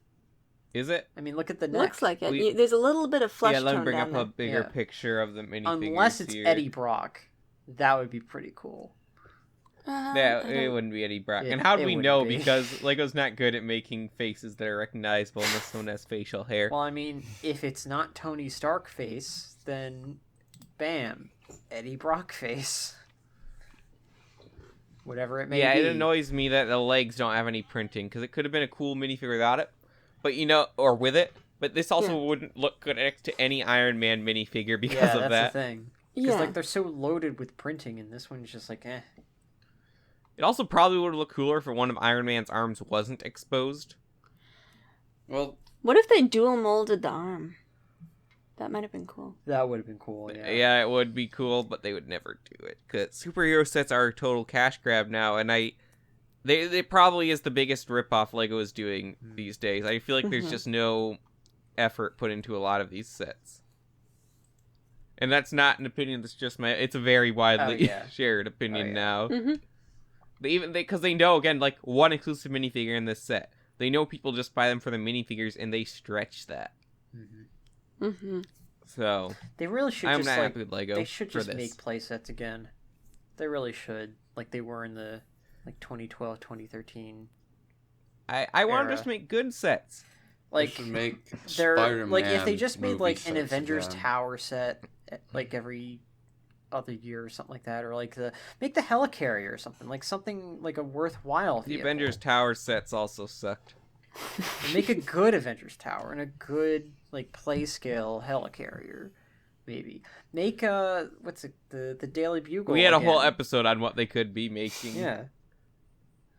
A: Is it?
D: I mean, look at the neck.
C: Looks like it. There's a little bit of flesh
A: Yeah, let me
C: tone
A: bring
C: down
A: up
C: there.
A: a bigger picture of the minifigures.
D: Unless it's
A: here.
D: Eddie Brock, that would be pretty cool.
A: Yeah, it wouldn't be Eddie Brock.
D: It-
A: And how do
D: it
A: we
D: wouldn't
A: know?
D: be.
A: Because Lego's not good at making faces that are recognizable unless someone has facial hair.
D: Well, I mean, if it's not Tony Stark face, then bam, Eddie Brock face. Whatever it may
A: Yeah,
D: be.
A: it annoys me that the legs don't have any printing, because it could have been a cool minifigure without it. But or with it. But this also wouldn't look good next to any Iron Man minifigure because of
D: that's
A: that.
D: the thing. Because
C: Yeah.
D: like they're so loaded with printing, and this one's just like, eh.
A: It also probably would have looked cooler if one of Iron Man's arms wasn't exposed.
B: Well,
C: What if they dual molded the arm? That might have been cool.
D: That would have been cool. Yeah.
A: Yeah, it would be cool, but they would never do it. Because superhero sets are a total cash grab now, and they probably is the biggest ripoff Lego is doing these days. I feel like there's just no effort put into a lot of these sets. And that's not an opinion that's just it's a very widely shared opinion now.
C: Mm-hmm.
A: Because they know, again, like, one exclusive minifigure in this set. They know people just buy them for the minifigures, and they stretch that.
C: Mm-hmm.
A: So,
D: They really should
A: I'm
D: just
A: not
D: like,
A: happy with Lego
D: they should
A: for
D: just
A: this.
D: make playsets again. They really should. Like they were in the 2012, 2013.
A: I want
D: era.
A: to just make good sets.
D: Like
B: should make
D: they're
B: Spider-Man
D: like if they just made
B: movie
D: like an
B: sets
D: Avengers
B: again.
D: Tower set like every other year or something like that, or like make the helicarrier or something like a worthwhile
A: The
D: vehicle.
A: Avengers Tower sets also sucked.
D: And make a good Avengers Tower and a good like play scale helicarrier, maybe. Make the Daily Bugle.
A: We had a whole
D: again.
A: episode on what they could be making.
D: Yeah.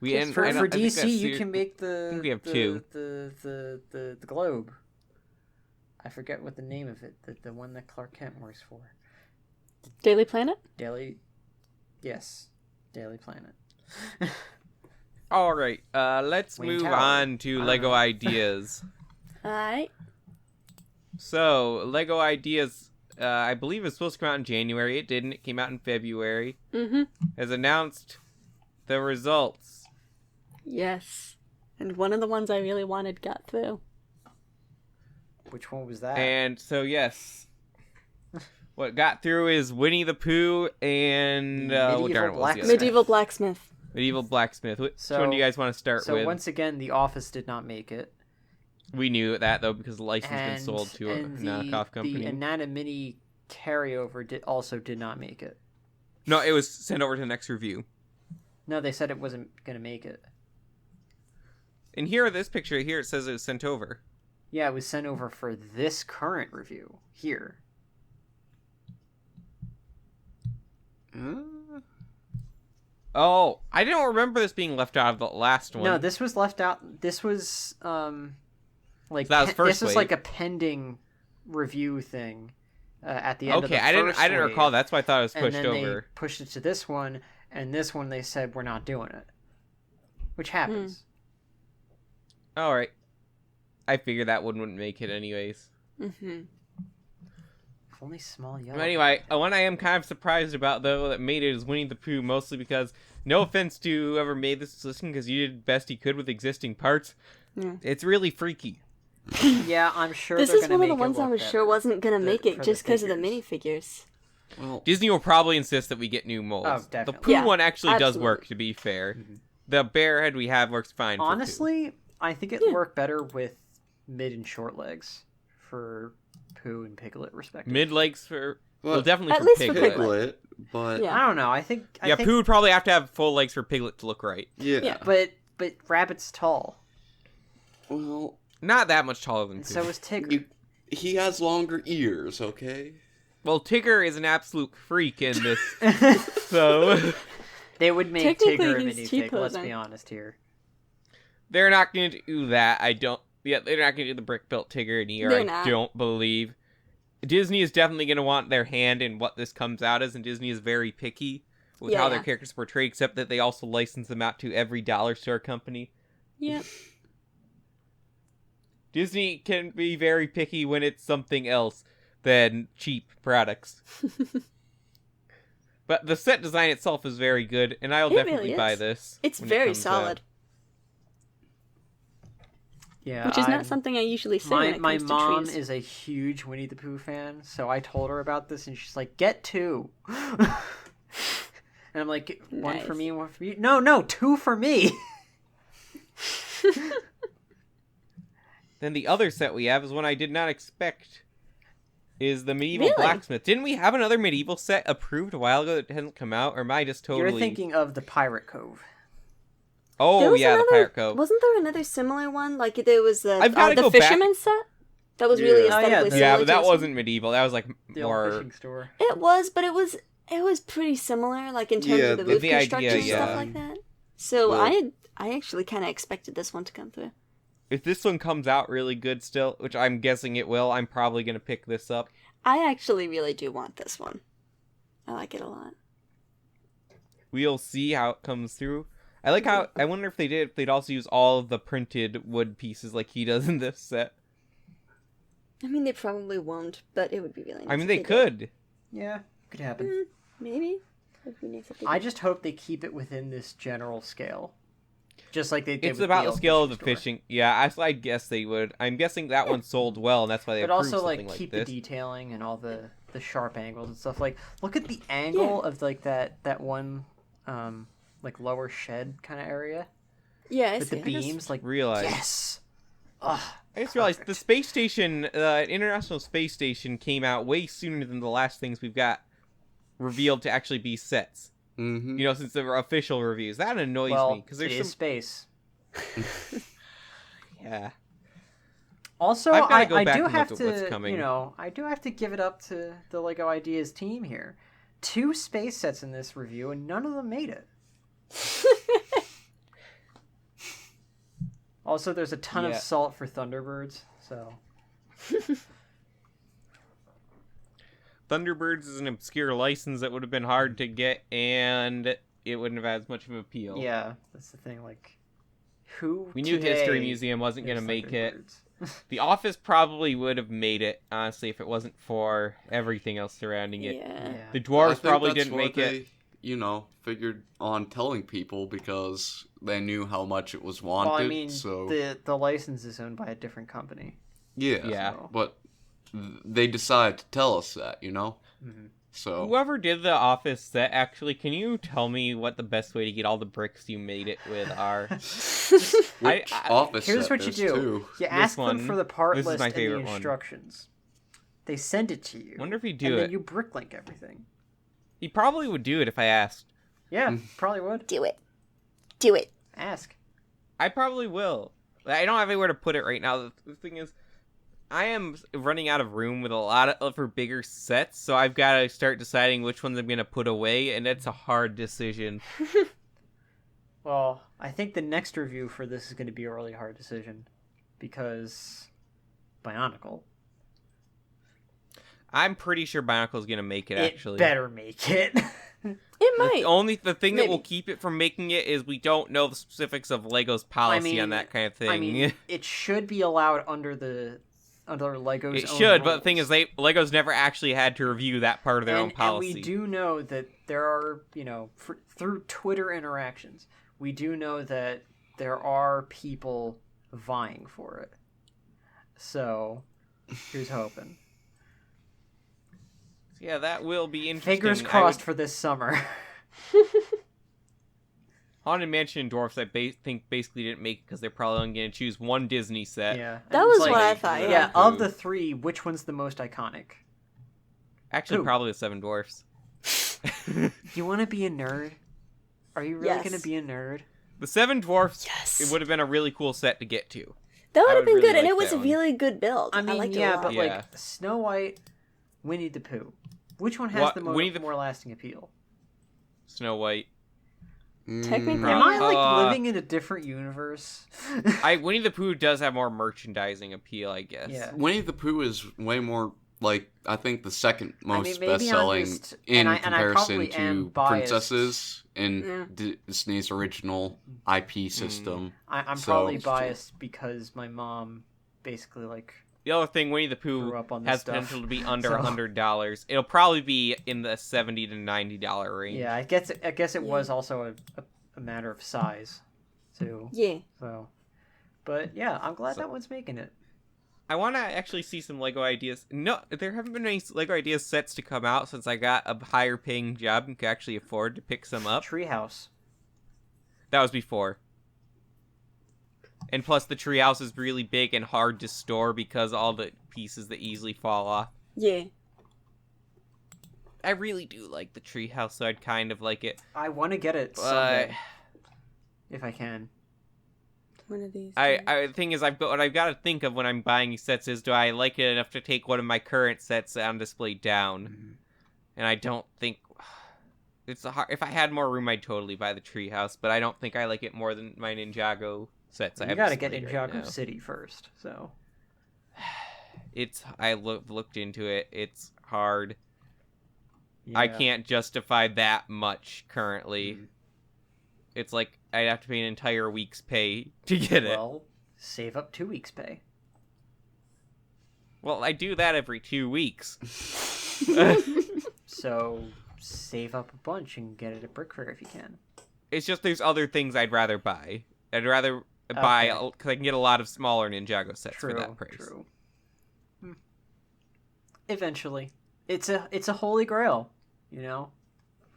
A: We and
D: For
A: I think
D: DC,
A: that's
D: you can make the.
A: I think we have
D: the,
A: two.
D: The globe. I forget what the name of it. The one that Clark Kent works for.
C: Daily Planet?
D: Yes, Daily Planet.
A: All right, let's
D: Wayne
A: move
D: Tower.
A: on to
D: I don't
A: Lego
D: know.
A: Ideas.
C: Alright.
A: So, Lego Ideas, I believe it's supposed to come out in January. It didn't. It came out in February.
C: Mm-hmm.
A: Has announced the results.
C: Yes. And one of the ones I really wanted got through.
D: Which one was that?
A: And so, yes. What got through is Winnie the Pooh and...
D: Medieval
A: what was the other
D: Blacksmith.
A: one?
C: Medieval Blacksmith.
A: Medieval Blacksmith. Which
D: So-
A: one do you guys want to start
D: So
A: with?
D: once again, The Office did not make it.
A: We knew that, though, because the license
D: And,
A: been sold to a
D: and
A: knockoff company.
D: The Anana Mini carryover also did not make it.
A: No, it was sent over to the next review.
D: No, they said it wasn't going to make it.
A: And here, this picture here, it says it was sent over.
D: Yeah, it was sent over for this current review. Here.
A: Oh, I didn't remember this being left out of the last one.
D: No, this was left out. This was, like,
A: So that was first
D: this was
A: wave.
D: like a pending review thing at the end of the
A: Okay, I didn't
D: wave.
A: recall. That's why I thought it was
D: And
A: pushed
D: then
A: over.
D: they pushed it to this one, and this one they said, we're not doing it. Which happens.
A: All right. I figured that one wouldn't make it anyways.
C: Mm-hmm.
D: If only small yellow.
A: But anyway, one I am kind of surprised about, though, that made it is Winnie the Pooh, mostly because, no offense to whoever made this decision, because you did best you could with existing parts,
C: Yeah.
A: it's really freaky.
D: Yeah, I'm sure
C: This
D: they're
C: is
D: gonna
C: one of the
D: make it
C: ones I
D: look
C: was sure
D: better.
C: wasn't going to make
D: for
C: it
D: the
C: just because of the
D: figures.
C: minifigures.
B: Well,
A: Disney will probably insist that we get new molds.
D: Oh,
A: The
D: definitely.
A: Pooh
C: Yeah,
A: one actually does
C: absolutely.
A: work, to be fair. The bear head we have works fine for Pooh.
D: Honestly, I think it'd work better with mid and short legs for Pooh and Piglet, respectively.
A: Mid-legs for... Well,
B: Well,
A: definitely
C: at
A: for
C: least for
A: Piglet.
C: Piglet.
B: but
C: Yeah.
D: I don't know. I think
A: Pooh would probably have to have full legs for Piglet to look right.
B: yeah.
C: Yeah.
D: but Rabbit's tall,
B: Well,
A: Not that much taller than
D: and
A: Pooh.
D: so is Tigger.
B: he has longer ears, okay?
A: Well, Tigger is an absolute freak in this, so
D: They would make
C: Technically,
D: Tigger a
C: he's
D: minifig.
C: cheaper
D: Let's
C: than-
D: be honest here.
A: they're not going to do that. Yeah, they're not going to do the brick-built Tigger in here,
C: They're
A: I
C: not.
A: don't believe. Disney is definitely going to want their hand in what this comes out as, and Disney is very picky with how their
C: Yeah.
A: characters portray, except that they also license them out to every dollar store company.
C: Yep.
A: Disney can be very picky when it's something else than cheap products. But the set design itself is very good, and I'll
C: It
A: definitely
C: really
A: buy
C: is.
A: this.
C: It's
A: when it
C: very
A: comes
C: solid.
A: out.
D: Yeah,
C: which is not something I usually say when it
D: my
C: comes to
D: mom
C: trees.
D: is a huge Winnie the Pooh fan, so I told her about this, and she's like, "Get 2." And I'm like, "One for
C: Nice.
D: me and one for you." No, 2 for me.
A: Then the other set we have is one I did not expect. Is the Medieval
C: Really?
A: Blacksmith. Didn't we have another medieval set approved a while ago that hasn't come out? Or am I just totally...
D: You're thinking of the Pirate Cove.
C: There
A: Oh,
C: was
A: yeah, the
C: another-
A: Pirate Cove.
C: Wasn't there another similar one? Like there was
A: I've gotta
C: the
A: go back-
C: fisherman set. That was really
B: Yeah.
D: Oh, yeah,
C: aesthetically
D: the-
A: Yeah,
C: similar
A: but
C: to
A: that
C: this one.
A: wasn't medieval. That was like
D: The old
A: more...
D: fishing store.
C: It was, but it was pretty similar, like in terms
B: Yeah,
C: of the
B: the
C: roof
A: idea,
C: construction and stuff
A: yeah.
C: like that. So
B: Well-
C: I actually kind of expected this one to come through.
A: If this one comes out really good still, which I'm guessing it will, I'm probably going to pick this up.
C: I actually really do want this one. I like it a lot.
A: We'll see how it comes through. I like how... I wonder if they'd also use all of the printed wood pieces like he does in this set.
C: I mean, they probably won't, but it would be really nice.
A: I mean,
C: if
A: they
C: did.
A: could.
D: Yeah, could happen.
C: Maybe. It'd be nice if they
D: I
C: did.
D: just hope they keep it within this general scale. Just like they did
A: It's
D: with
A: about the
D: old
A: scale of the
D: store.
A: fishing. Yeah, I guess they would. I'm guessing that one sold well, and that's why they
D: But
A: approved
D: also,
A: something
D: like,
A: like
D: keep
A: this.
D: the detailing and all the sharp angles and stuff. Like, look at the angle of, like, that one, like, lower shed kind of area.
C: Yeah, I
D: With
C: see.
D: the
C: I just-
D: beams, like,
A: Realize.
D: yes! Ugh,
A: I just realized the
D: perfect.
A: space station, International Space Station, came out way sooner than the last things we've got revealed to actually be sets.
B: Mm-hmm.
A: You know, since they were official reviews. That annoys
D: well,
A: me because
D: it
A: there's
D: is
A: some.
D: space.
A: Yeah.
D: Also,
A: I've gotta
D: I
A: go back
D: do
A: and
D: have
A: look at what's
D: to,
A: coming.
D: you know, I do have to give it up to the Lego Ideas team here. 2 space sets in this review, and none of them made it. Also, there's a ton of
A: Yeah.
D: salt for Thunderbirds, so...
A: Thunderbirds is an obscure license that would have been hard to get, and it wouldn't have had as much of an appeal.
D: Yeah, that's the thing, like... Who
A: We knew
D: today
A: History Museum wasn't going to
D: is
A: make it.
D: Thunderbirds?
A: The Office probably would have made it, honestly, if it wasn't for everything else surrounding it.
C: Yeah.
D: Yeah.
A: The
B: I
A: Dwarves
B: think
A: probably
B: that's
A: didn't
B: what
A: make
B: they,
A: it.
B: You know, figured on telling people because they knew how much it was wanted.
D: Well, I mean,
B: so
D: the license is owned by a different company.
B: yeah,
A: Yeah.
D: So...
B: but they decided to tell us that, you know.
D: Mhm.
B: So
A: Whoever did the Office set, actually, can you tell me what the best way to get all the bricks you made it with are?
B: which office
D: Here's
B: set?
D: what you
B: There's
D: do.
B: two.
D: You ask them
A: one-
D: for the part
A: this is
D: list
A: my
D: and the
A: favorite one.
D: instructions. They send it to you.
A: Wonder if he'd
D: and
A: do
D: then
A: it.
D: you bricklink everything.
A: He probably would do it if I asked.
D: Yeah, probably would.
C: Do it. Do it.
D: Ask.
A: I probably will. I don't have anywhere to put it right now. The thing is, I am running out of room with a lot of for bigger sets, so I've got to start deciding which ones I'm going to put away, and it's a hard decision.
D: Well, I think the next review for this is going to be a really hard decision. Because... Bionicle.
A: I'm pretty sure Bionicle's going to make it, actually.
D: It better make it.
C: It might.
A: The thing that will
C: Maybe.
A: keep it from making it is we don't know the specifics of Lego's policy on that kind of thing.
D: I mean, it should be allowed under Lego's
A: it
D: own
A: should, but the thing
D: rules.
A: is, Lego's never actually had to review that part of their own policy.
D: And we do know that there are, you know, through Twitter interactions, we do know that there are people vying for it. So, here's hoping.
A: Yeah, that will be interesting.
D: Fingers crossed for this summer.
A: Haunted Mansion and Dwarfs, think basically didn't make it because they're probably only going to choose one Disney set.
D: Yeah.
C: That
D: And it's
C: was what I thought,
D: Yeah,
C: yeah.
D: of the 3, which one's the most iconic?
A: Actually,
D: Who?
A: probably the Seven Dwarfs.
D: You want to be a nerd? Are you really
C: Yes.
D: going to be a nerd?
A: The Seven Dwarfs,
C: Yes.
A: it would have been a really cool set to get to.
C: That
A: I
C: would have
A: would
C: been
A: really
C: good, and
A: like
C: it was
A: that
C: a
A: one.
C: really good build.
D: I mean,
C: liked it a
D: yeah,
C: lot.
D: but
A: Yeah.
D: like Snow White, Winnie the Pooh. Which one has
A: What-
D: the
A: Winnie the-
D: more lasting appeal?
A: Snow White.
C: Technically,
D: Am I
C: yeah.
D: like living in a different universe?
A: Winnie the Pooh does have more merchandising appeal, I guess.
D: Yeah.
B: Winnie the Pooh is way more like I think the second most
D: maybe I'm
B: best-selling
D: just-
B: in
D: and I
B: comparison
D: probably am
B: to
D: biased.
B: princesses in
C: Yeah.
B: Disney's original IP system.
D: I'm
B: So-
D: probably biased because my mom basically like
A: The other thing, Winnie the Pooh
D: grew up on this
A: has
D: stuff.
A: potential to be under
D: So-
A: $100. It'll probably be in the $70 to $90 range.
D: yeah. I guess it
C: Yeah.
D: was also a matter of size too.
C: Yeah.
D: So, But yeah, I'm glad that one's making it.
A: I want to actually see some Lego ideas. No, there haven't been any Lego ideas sets to come out since I got a higher paying job and could actually afford to pick some up.
D: Treehouse.
A: That was before. And plus, the treehouse is really big and hard to store because all the pieces that easily fall off.
C: Yeah.
A: I really do like the treehouse, so I'd kind of like it.
D: I want to get it someday, if I can.
C: One of these.
A: The thing is, what I've got to think of when I'm buying these sets is, do I like it enough to take one of my current sets on display down?
D: Mm-hmm.
A: And I don't think it's if I had more room, I'd totally buy the treehouse. But I don't think I like it more than my Ninjago sets.
D: You gotta get Ninjago City first, so.
A: I looked into it. It's hard.
D: Yeah.
A: I can't justify that much currently.
D: Mm.
A: It's like I'd have to pay an entire week's pay to get it.
D: Well, save up 2 weeks' pay.
A: Well, I do that every 2 weeks.
D: So save up a bunch and get it at Brick Fair if you can.
A: It's just there's other things I'd rather buy. I'd rather buy because I can get a lot of smaller Ninjago sets for that price.
D: True. Eventually, it's a holy grail, you know.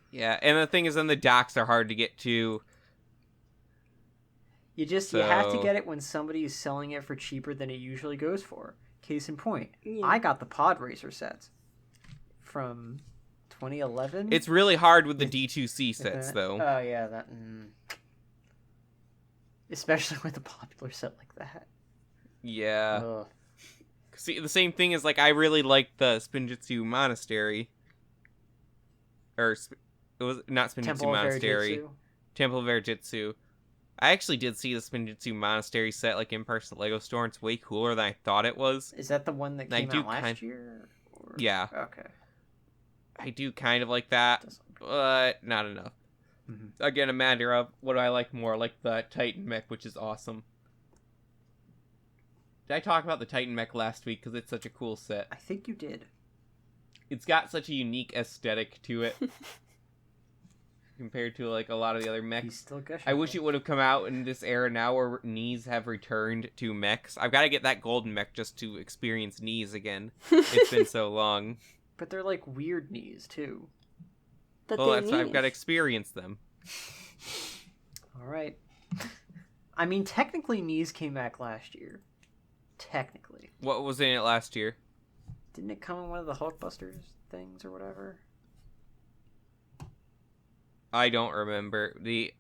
A: Yeah, and the thing is, then the docks are hard to get to.
D: You have to get it when somebody is selling it for cheaper than it usually goes for. Case in point, I got the Podracer sets from 2011.
A: It's really hard with the D2C sets, though.
D: Oh yeah, that. Especially with a popular set like that.
A: Yeah.
D: Ugh.
A: See, the same thing is, like, I really liked the Spinjitzu Monastery. Or, it was not Spinjitzu Monastery. Temple of Verjitsu. I actually did see the Spinjitzu Monastery set, like, in person at LEGO store, and it's way cooler than I thought it was.
D: Is that the one that came out last year? Or...
A: Yeah.
D: Okay.
A: I do kind of like that, but not enough. Mm-hmm. Again, a matter of what do I like more, like the Titan mech, which is awesome. Did I talk about the Titan mech last week because it's such a cool set?
D: I think you did.
A: It's got such a unique aesthetic to it compared to like a lot of the other mechs.
D: He's still gushing.
A: I wish it would have come out in this era now where knees have returned to mechs. I've got to get that golden mech just to experience knees again. It's been so long.
D: But they're like weird knees too.
C: But
A: well, that's why I've got to experience them.
D: All right. I mean, technically, knees came back last year. Technically.
A: What was in it last year?
D: Didn't it come in one of the Hulkbusters things or whatever?
A: I don't remember. The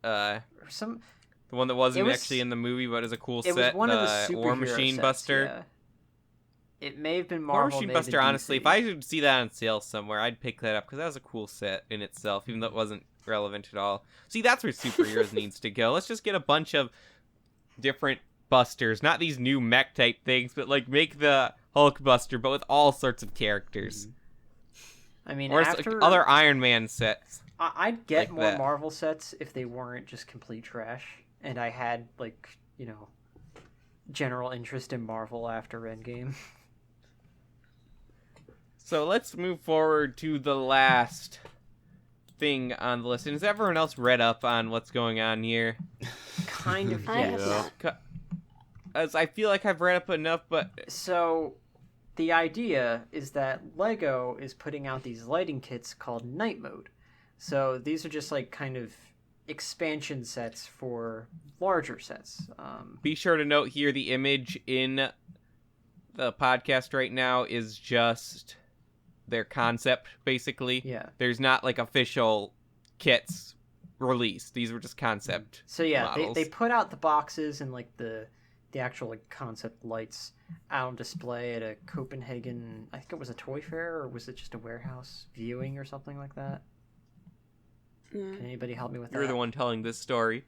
A: one that wasn't actually in the movie but is a cool set.
D: It was one of the
A: War Machine
D: sets,
A: Buster.
D: Yeah. It may have been Marvel.
A: War Machine Buster, honestly, if I could see that on sale somewhere, I'd pick that up because that was a cool set in itself, even though it wasn't relevant at all. See, that's where superheroes needs to go. Let's just get a bunch of different Busters, not these new mech type things, but like make the Hulk Buster, but with all sorts of characters.
D: I mean,
A: or like other Iron Man sets.
D: I'd get
A: like
D: more
A: that.
D: Marvel sets if they weren't just complete trash, and I had like general interest in Marvel after Endgame.
A: So let's move forward to the last thing on the list. And has everyone else read up on what's going on here?
D: Kind of,
C: I have
D: yes.
C: not.
A: As I feel like I've read up enough, but...
D: So, the idea is that LEGO is putting out these lighting kits called Night Mode. So, these are just like kind of expansion sets for larger sets.
A: Be sure to note here the image in the podcast right now is just their concept, basically.
D: Yeah.
A: There's not like official kits released. These were just concept
D: So yeah,
A: models.
D: they put out the boxes and like the actual like concept lights out on display at a Copenhagen, I think it was a toy fair, or was it just a warehouse viewing or something like that? Can anybody help me with that?
A: You're the one telling this story.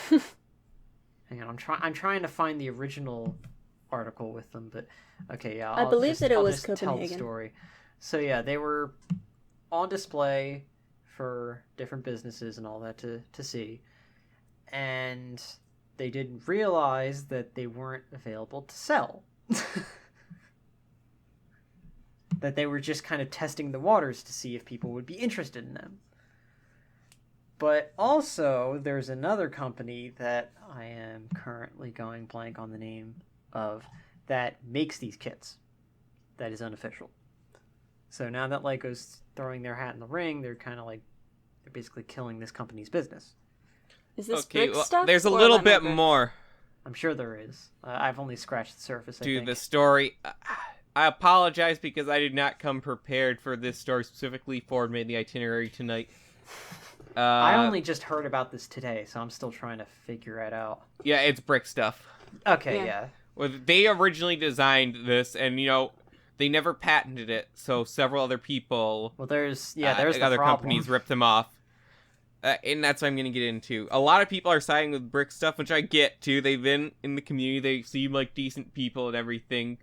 D: Hang on, I'm trying to find the original article with them, but okay, yeah.
C: I believe that it was
D: Tell the
C: Copenhagen.
D: story. So yeah, they were on display for different businesses and all that to see, and they didn't realize that they weren't available to sell. That they were just kind of testing the waters to see if people would be interested in them. But also, there's another company that I am currently going blank on the name of, that makes these kits. That is unofficial. So now that Lego's throwing their hat in the ring, they're kind of like, they're basically killing this company's business.
C: Is this
A: Okay,
C: brick
A: well,
C: stuff?
A: there's a
C: or
A: little
C: lemon
A: bit
C: bricks?
A: more
D: I'm sure there is. I've only scratched the surface, I
A: to
D: think.
A: the story. I apologize because I did not come prepared for this story specifically. Ford made the itinerary tonight.
D: I only just heard about this today, so I'm still trying to figure it out.
A: Yeah, it's brick stuff.
D: Okay,
C: Yeah.
A: Well, they originally designed this, and they never patented it. So several other people,
D: Well, there's the
A: other
D: problem.
A: companies ripped them off, and that's what I'm going to get into. A lot of people are siding with brick stuff, which I get too. They've been in the community. They seem like decent people and everything.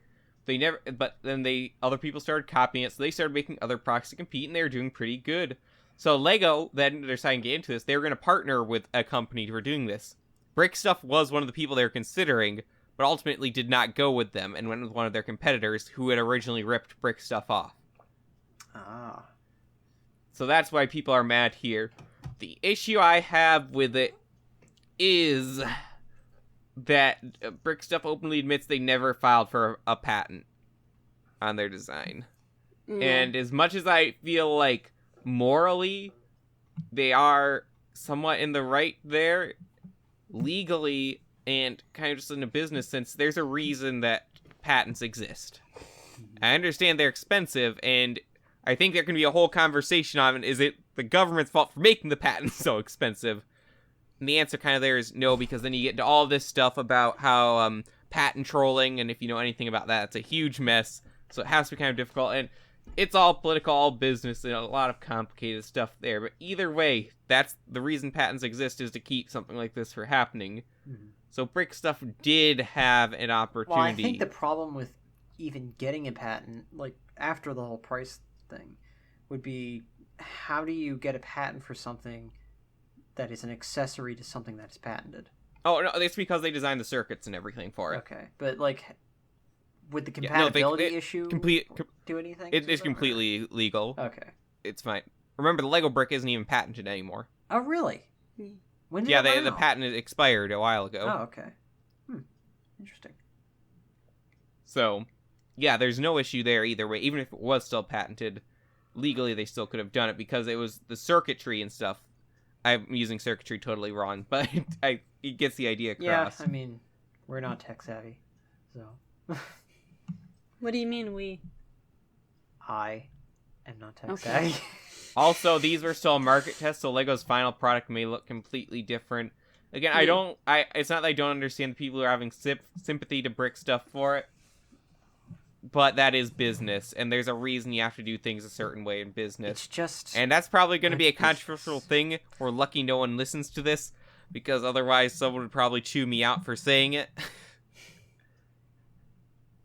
A: But then other people started copying it, so they started making other products to compete, and they were doing pretty good. So Lego, then they're deciding to get into this. They were going to partner with a company for doing this. Brick Stuff was one of the people they were considering, but ultimately did not go with them and went with one of their competitors who had originally ripped Brick Stuff off.
D: Ah.
A: So that's why people are mad here. The issue I have with it is that Brick Stuff openly admits they never filed for a patent on their design.
C: Yeah.
A: And as much as I feel like morally they are somewhat in the right there, legally and kind of just in a business sense, there's a reason that patents exist. I understand they're expensive, and I think there can be a whole conversation on, is it the government's fault for making the patents so expensive? And the answer kind of there is no, because then you get into all this stuff about how patent trolling, and if you know anything about that, it's a huge mess. So it has to be kind of difficult, and it's all political, all business, and a lot of complicated stuff there. But either way, that's the reason patents exist, is to keep something like this from happening.
D: Mm-hmm.
A: So Brick Stuff did have an opportunity.
D: Well, I think the problem with even getting a patent, like after the whole price thing, would be, how do you get a patent for something that is an accessory to something that is patented?
A: Oh, no, it's because they designed the circuits and everything for it.
D: Okay, but like, would the
A: Yeah, no,
D: compatibility issue do anything?
A: It
D: to
A: is
D: them,
A: completely legal.
D: or- Okay.
A: It's fine. Remember, the Lego brick isn't even patented anymore.
D: Oh, really?
C: Hmm.
D: When did
A: Yeah,
D: that run
A: the
D: out?
A: patent expired a while ago.
D: Oh, okay. Interesting.
A: So, yeah, there's no issue there either way. Even if it was still patented, legally they still could have done it because it was the circuitry and stuff. I'm using circuitry totally wrong, but it gets the idea across.
D: Yeah, I mean, we're not tech savvy, so
C: What do you mean we?
D: I am not tech
C: Okay.
D: savvy.
A: Also, these were still market tests, so Lego's final product may look completely different. Again, it's not that I don't understand the people who are having sympathy to Brick Stuff for it, but that is business, and there's a reason you have to do things a certain way in business.
D: It's just,
A: And that's probably going to be a
D: It's business.
A: controversial thing. We're lucky no one listens to this, because otherwise someone would probably chew me out for saying it.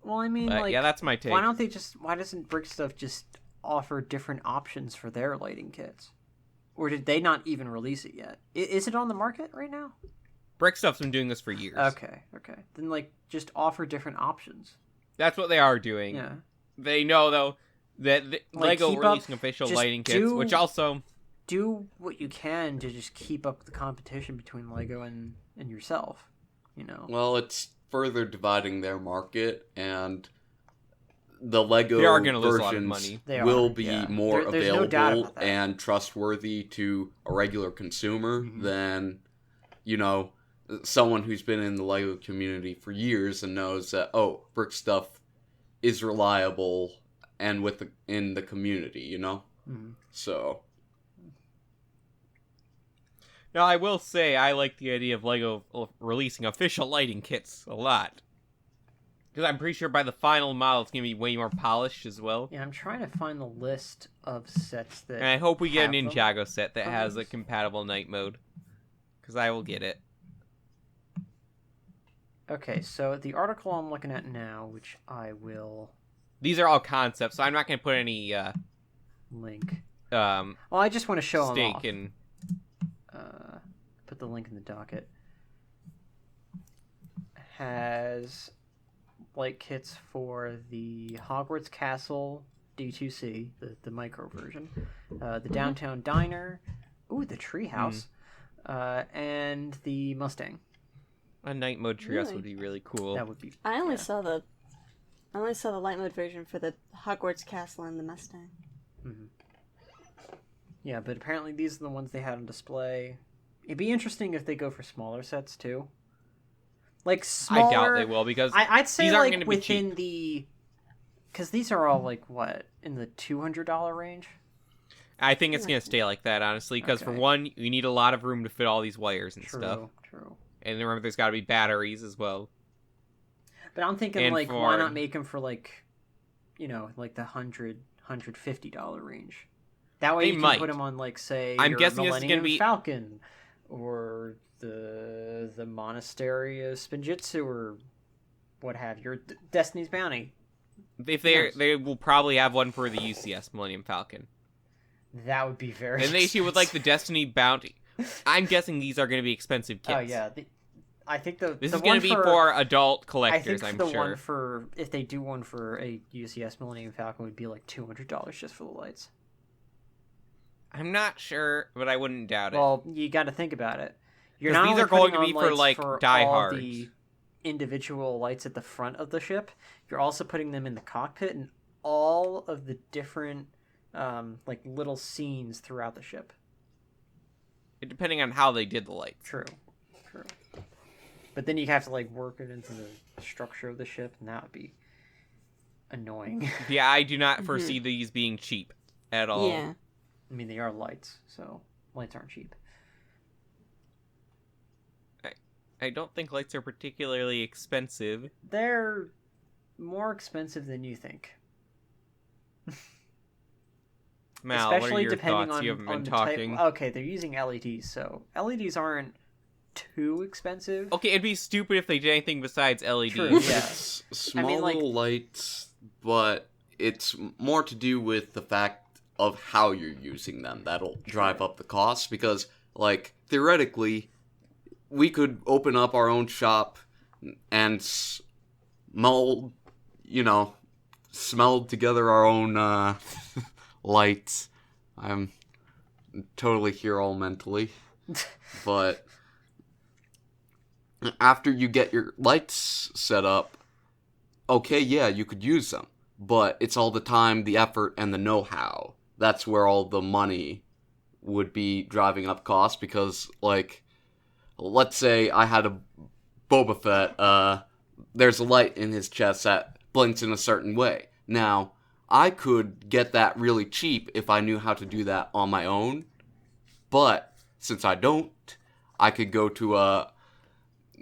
D: well, I mean,
A: But
D: like,
A: yeah, that's my take.
D: why doesn't Brick Stuff just offer different options for their lighting kits? Or did they not even release it yet? Is it on the market right now?
A: Brick Stuff's been doing this for years.
D: Okay. Then, like, just offer different options.
A: That's what they are doing.
D: Yeah.
A: They know, though, that Lego
D: keep up-
A: releasing official
D: just
A: lighting kits, which also...
D: Do what you can to just keep up the competition between Lego and yourself, you know?
B: Well, it's further dividing their market, and the Lego
A: They are gonna lose a lot of
B: versions
A: money.
D: They
B: will
D: are,
B: be
D: yeah.
B: more
D: There's no doubt
B: available
D: about that.
B: and trustworthy to a regular consumer
D: Mhm.
B: than, someone who's been in the Lego community for years and knows that, Brick Stuff is reliable and in the community, you know?
D: Mhm.
B: So,
A: Now, I will say I like the idea of Lego releasing official lighting kits a lot. Because I'm pretty sure by the final model it's going to be way more polished as well.
D: Yeah, I'm trying to find the list of sets that.
A: And I hope we get a
D: have them.
A: Ninjago set that has a
D: those.
A: compatible night mode. Because I will get it.
D: Okay, so the article I'm looking at now, which I will
A: These are all concepts, so I'm not going to put any
D: link.
A: stake
D: Well, I just want to show them off.
A: in...
D: Put the link in the docket. Has light kits for the Hogwarts Castle D2C, the micro version, the Downtown Diner, the Treehouse, and the Mustang.
A: A night mode Treehouse
C: Really?
A: would be really cool.
D: That would be.
C: I only saw the light mode version for the Hogwarts Castle and the Mustang.
D: Mm-hmm. Yeah, but apparently these are the ones they had on display. It'd be interesting if they go for smaller sets too. Like smaller.
A: I doubt they will because
D: I'd say
A: these aren't
D: like
A: going to be
D: within
A: cheap.
D: the, because these are all like what, in the $200 range.
A: I think it's going to stay like that, honestly, because for
D: Okay.
A: one, you need a lot of room to fit all these wires and
D: True,
A: stuff.
D: true.
A: And remember, there's got to be batteries as well.
D: But I'm thinking
A: And
D: like,
A: for-
D: why not make them for like, you know, like the $150 range. That way
A: They
D: you can
A: might.
D: put them on like, say,
A: I'm
D: your
A: guessing this is gonna
D: Millennium
A: be-
D: Falcon, or the Monastery of Spinjitzu, or what have you, or Destiny's Bounty.
A: If
D: Yes.
A: they will probably have one for the UCS Millennium Falcon.
D: That would be very.
A: And they see with like the Destiny Bounty. I'm guessing these are going to be expensive kits.
D: Oh yeah, I think
A: This
D: the
A: is going to be
D: one
A: for adult
D: I
A: collectors,
D: think
A: I'm
D: the
A: sure.
D: one for, if they do one for a UCS Millennium Falcon, would be like $200 just for the lights.
A: I'm not sure, but I wouldn't doubt it.
D: Well, you got to think about it. You're
A: 'Cause
D: not
A: these
D: only
A: are going
D: putting
A: to be
D: on
A: for,
D: lights
A: like,
D: for
A: diehards.
D: all the individual lights at the front of the ship. You're also putting them in the cockpit and all of the different like little scenes throughout the ship.
A: Depending on how they did the lights.
D: True. But then you have to like work it into the structure of the ship, and that would be annoying.
A: Yeah, I do not foresee these being cheap at all.
C: Yeah.
D: I mean, they are lights, so lights aren't cheap.
A: I don't think lights are particularly expensive.
D: They're more expensive than you think.
A: Mal, what are
D: Especially
A: your
D: depending
A: thoughts?
D: on,
A: You haven't
D: on
A: been
D: the
A: talking.
D: type. Okay, they're using LEDs, so LEDs aren't too expensive.
A: Okay, it'd be stupid if they did anything besides LEDs.
D: True, yeah.
B: It's small
D: I mean, like-
B: little lights, but it's more to do with the fact of how you're using them that'll drive up the cost. Because, like, theoretically, we could open up our own shop and smell together our own lights. I'm totally here all mentally. But after you get your lights set up, okay, yeah, you could use them. But it's all the time, the effort, and the know-how. That's where all the money would be driving up costs. Because, like, let's say I had a Boba Fett, there's a light in his chest that blinks in a certain way. Now, I could get that really cheap if I knew how to do that on my own. But since I don't, I could go to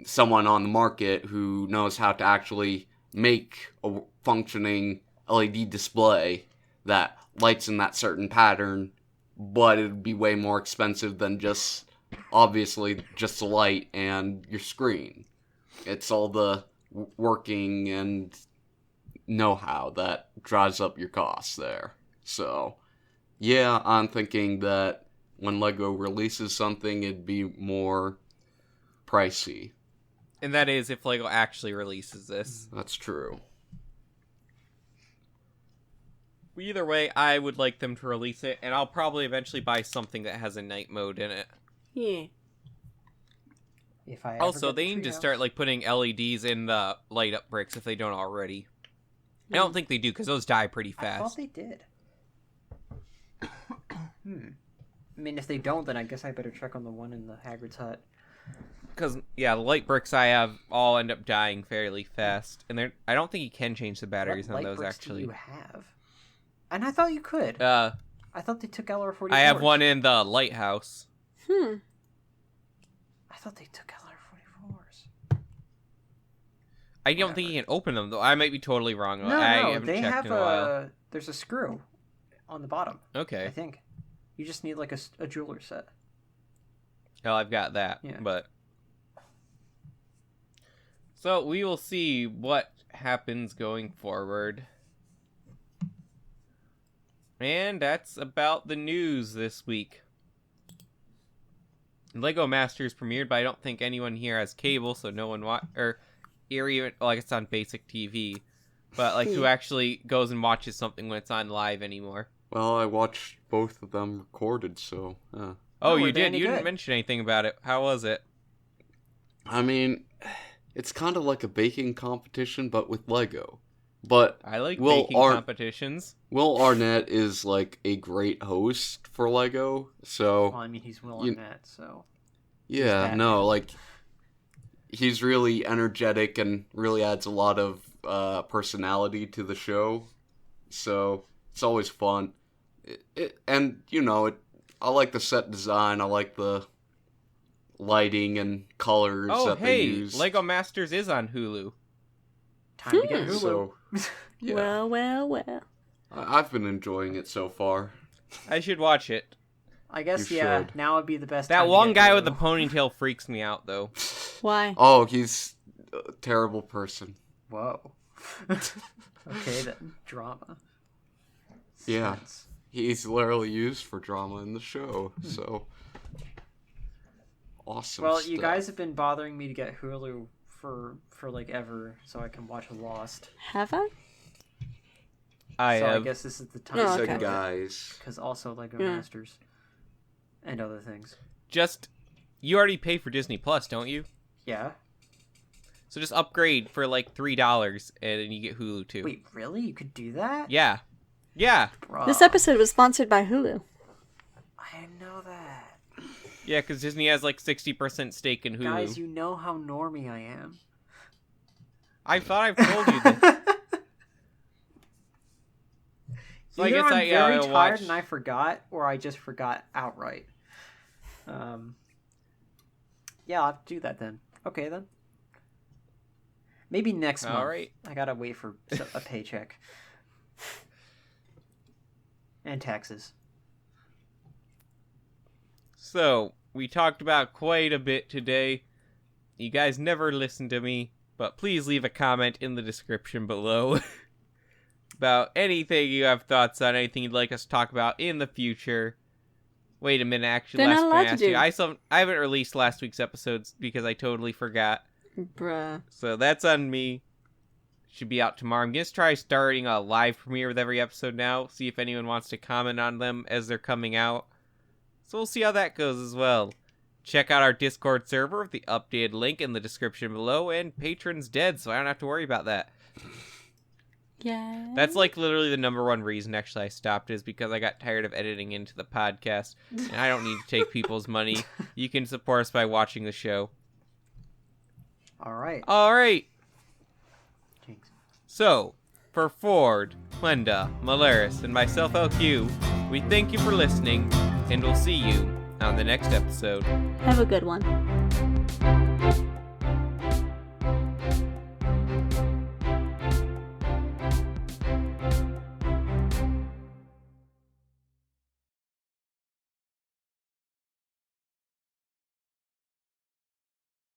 B: someone on the market who knows how to actually make a functioning LED display that lights in that certain pattern, but it'd be way more expensive than just the light and your screen. It's all the working and know-how that drives up your costs there. So, yeah, I'm thinking that when LEGO releases something, it'd be more pricey.
A: And that is if LEGO actually releases this.
B: That's true.
A: Either way, I would like them to release it, and I'll probably eventually buy something that has a night mode in it.
C: Yeah.
D: If I ever
A: Also,
D: get the
A: they need to
D: treehouse.
A: start like putting LEDs in the light up bricks if they don't already. I don't think they do because those die pretty
D: I thought
A: fast.
D: they did. I mean, if they don't, then I guess I better check on the one in the Hagrid's hut.
A: Because the light bricks I have all end up dying fairly fast, and I don't think you can change the batteries
D: What
A: on
D: light
A: those
D: bricks
A: actually.
D: do you have? And I thought you could.
A: I
D: I thought they took LR44s.
A: have one in the lighthouse.
C: Hmm.
D: I thought they took LR44s.
A: I don't think you can open them though. I might be totally wrong.
D: No,
A: I
D: no,
A: haven't
D: they
A: checked
D: have
A: in a while.
D: there's a screw on the bottom. I
A: Okay.
D: think. You just need like a jeweler set.
A: Oh, I've got that.
D: Yeah.
A: But so we will see what happens going forward. And that's about the news this week. Lego Masters premiered, but I don't think anyone here has cable, so no one it's on basic TV. But like, who actually goes and watches something when it's on live anymore?
B: Well, I watched both of them recorded, so...
A: Oh,
D: were
A: you
D: they
A: did?
D: any
A: You didn't
D: good?
A: mention anything about it. How was it?
B: I mean, It's kind of like a baking competition, but with Lego. But
A: I like baking competitions.
B: Will Arnett is like a great host for Lego, so...
D: Well, I mean, he's Will Arnett, so...
B: Yeah, no, like, he's really energetic and really adds a lot of personality to the show, so it's always fun. And, you know, I like the set design, I like the lighting and colors that they use.
A: Lego Masters is on Hulu.
D: Time to get Hulu.
B: So, yeah.
C: Well.
B: I've been enjoying it so far.
A: I should watch it.
D: I guess,
B: You
D: yeah,
B: should.
D: now would be the best
A: That
D: time to
A: one
D: get
A: guy
D: Hulu.
A: with the ponytail freaks me out, though.
C: Why?
B: Oh, he's a terrible person.
D: Whoa. Okay, then. Drama.
B: Yeah.
D: Suspense.
B: He's literally used for drama in the show, so... Awesome
D: Well, you
B: stuff.
D: guys have been bothering me to get Hulu for like ever, so I can watch Lost.
C: Have I?
A: I
D: So I
A: have.
D: guess this is the time
C: Oh,
B: So,
C: okay.
B: guys...
D: because also Lego
C: Yeah.
D: Masters and other things.
A: You already pay for Disney Plus, don't you?
D: Yeah.
A: So just upgrade for like $3 and then you get Hulu too.
D: Wait, really? You could do that?
A: Yeah. Yeah.
D: Bruh.
C: This episode was sponsored by Hulu.
D: I didn't know that.
A: Yeah, because Disney has like 60% stake in Hulu.
D: Guys, you know how normie I am.
A: I thought I've told you this. So I
D: Either
A: guess
D: I'm very
A: I'll
D: tired
A: watch-
D: and I forgot, or I just forgot outright. Yeah, I'll have to do that then. Okay, then. Maybe next month.
A: All right.
D: I gotta wait for a paycheck. And taxes.
A: So, we talked about quite a bit today. You guys never listen to me, but please leave a comment in the description below about anything you have thoughts on, anything you'd like us to talk about in the future. Wait a minute, actually,
C: They're
A: last
C: not
A: time I
C: allowed to
A: asked you,
C: do.
A: I haven't released last week's episodes because I totally forgot.
C: Bruh.
A: So that's on me. Should be out tomorrow. I'm going to try starting a live premiere with every episode now. See if anyone wants to comment on them as they're coming out. So we'll see how that goes as well. Check out our Discord server with the updated link in the description below. And Patron's dead, so I don't have to worry about that.
C: Yeah.
A: That's like literally the number one reason actually I stopped is because I got tired of editing into the podcast. And I don't need to take people's money. You can support us by watching the show.
D: Alright.
A: Alright.
D: Jinx.
A: So, for Ford, Glenda, Malaris, and myself, LQ, we thank you for listening, and we'll see you on the next episode.
C: Have a good one.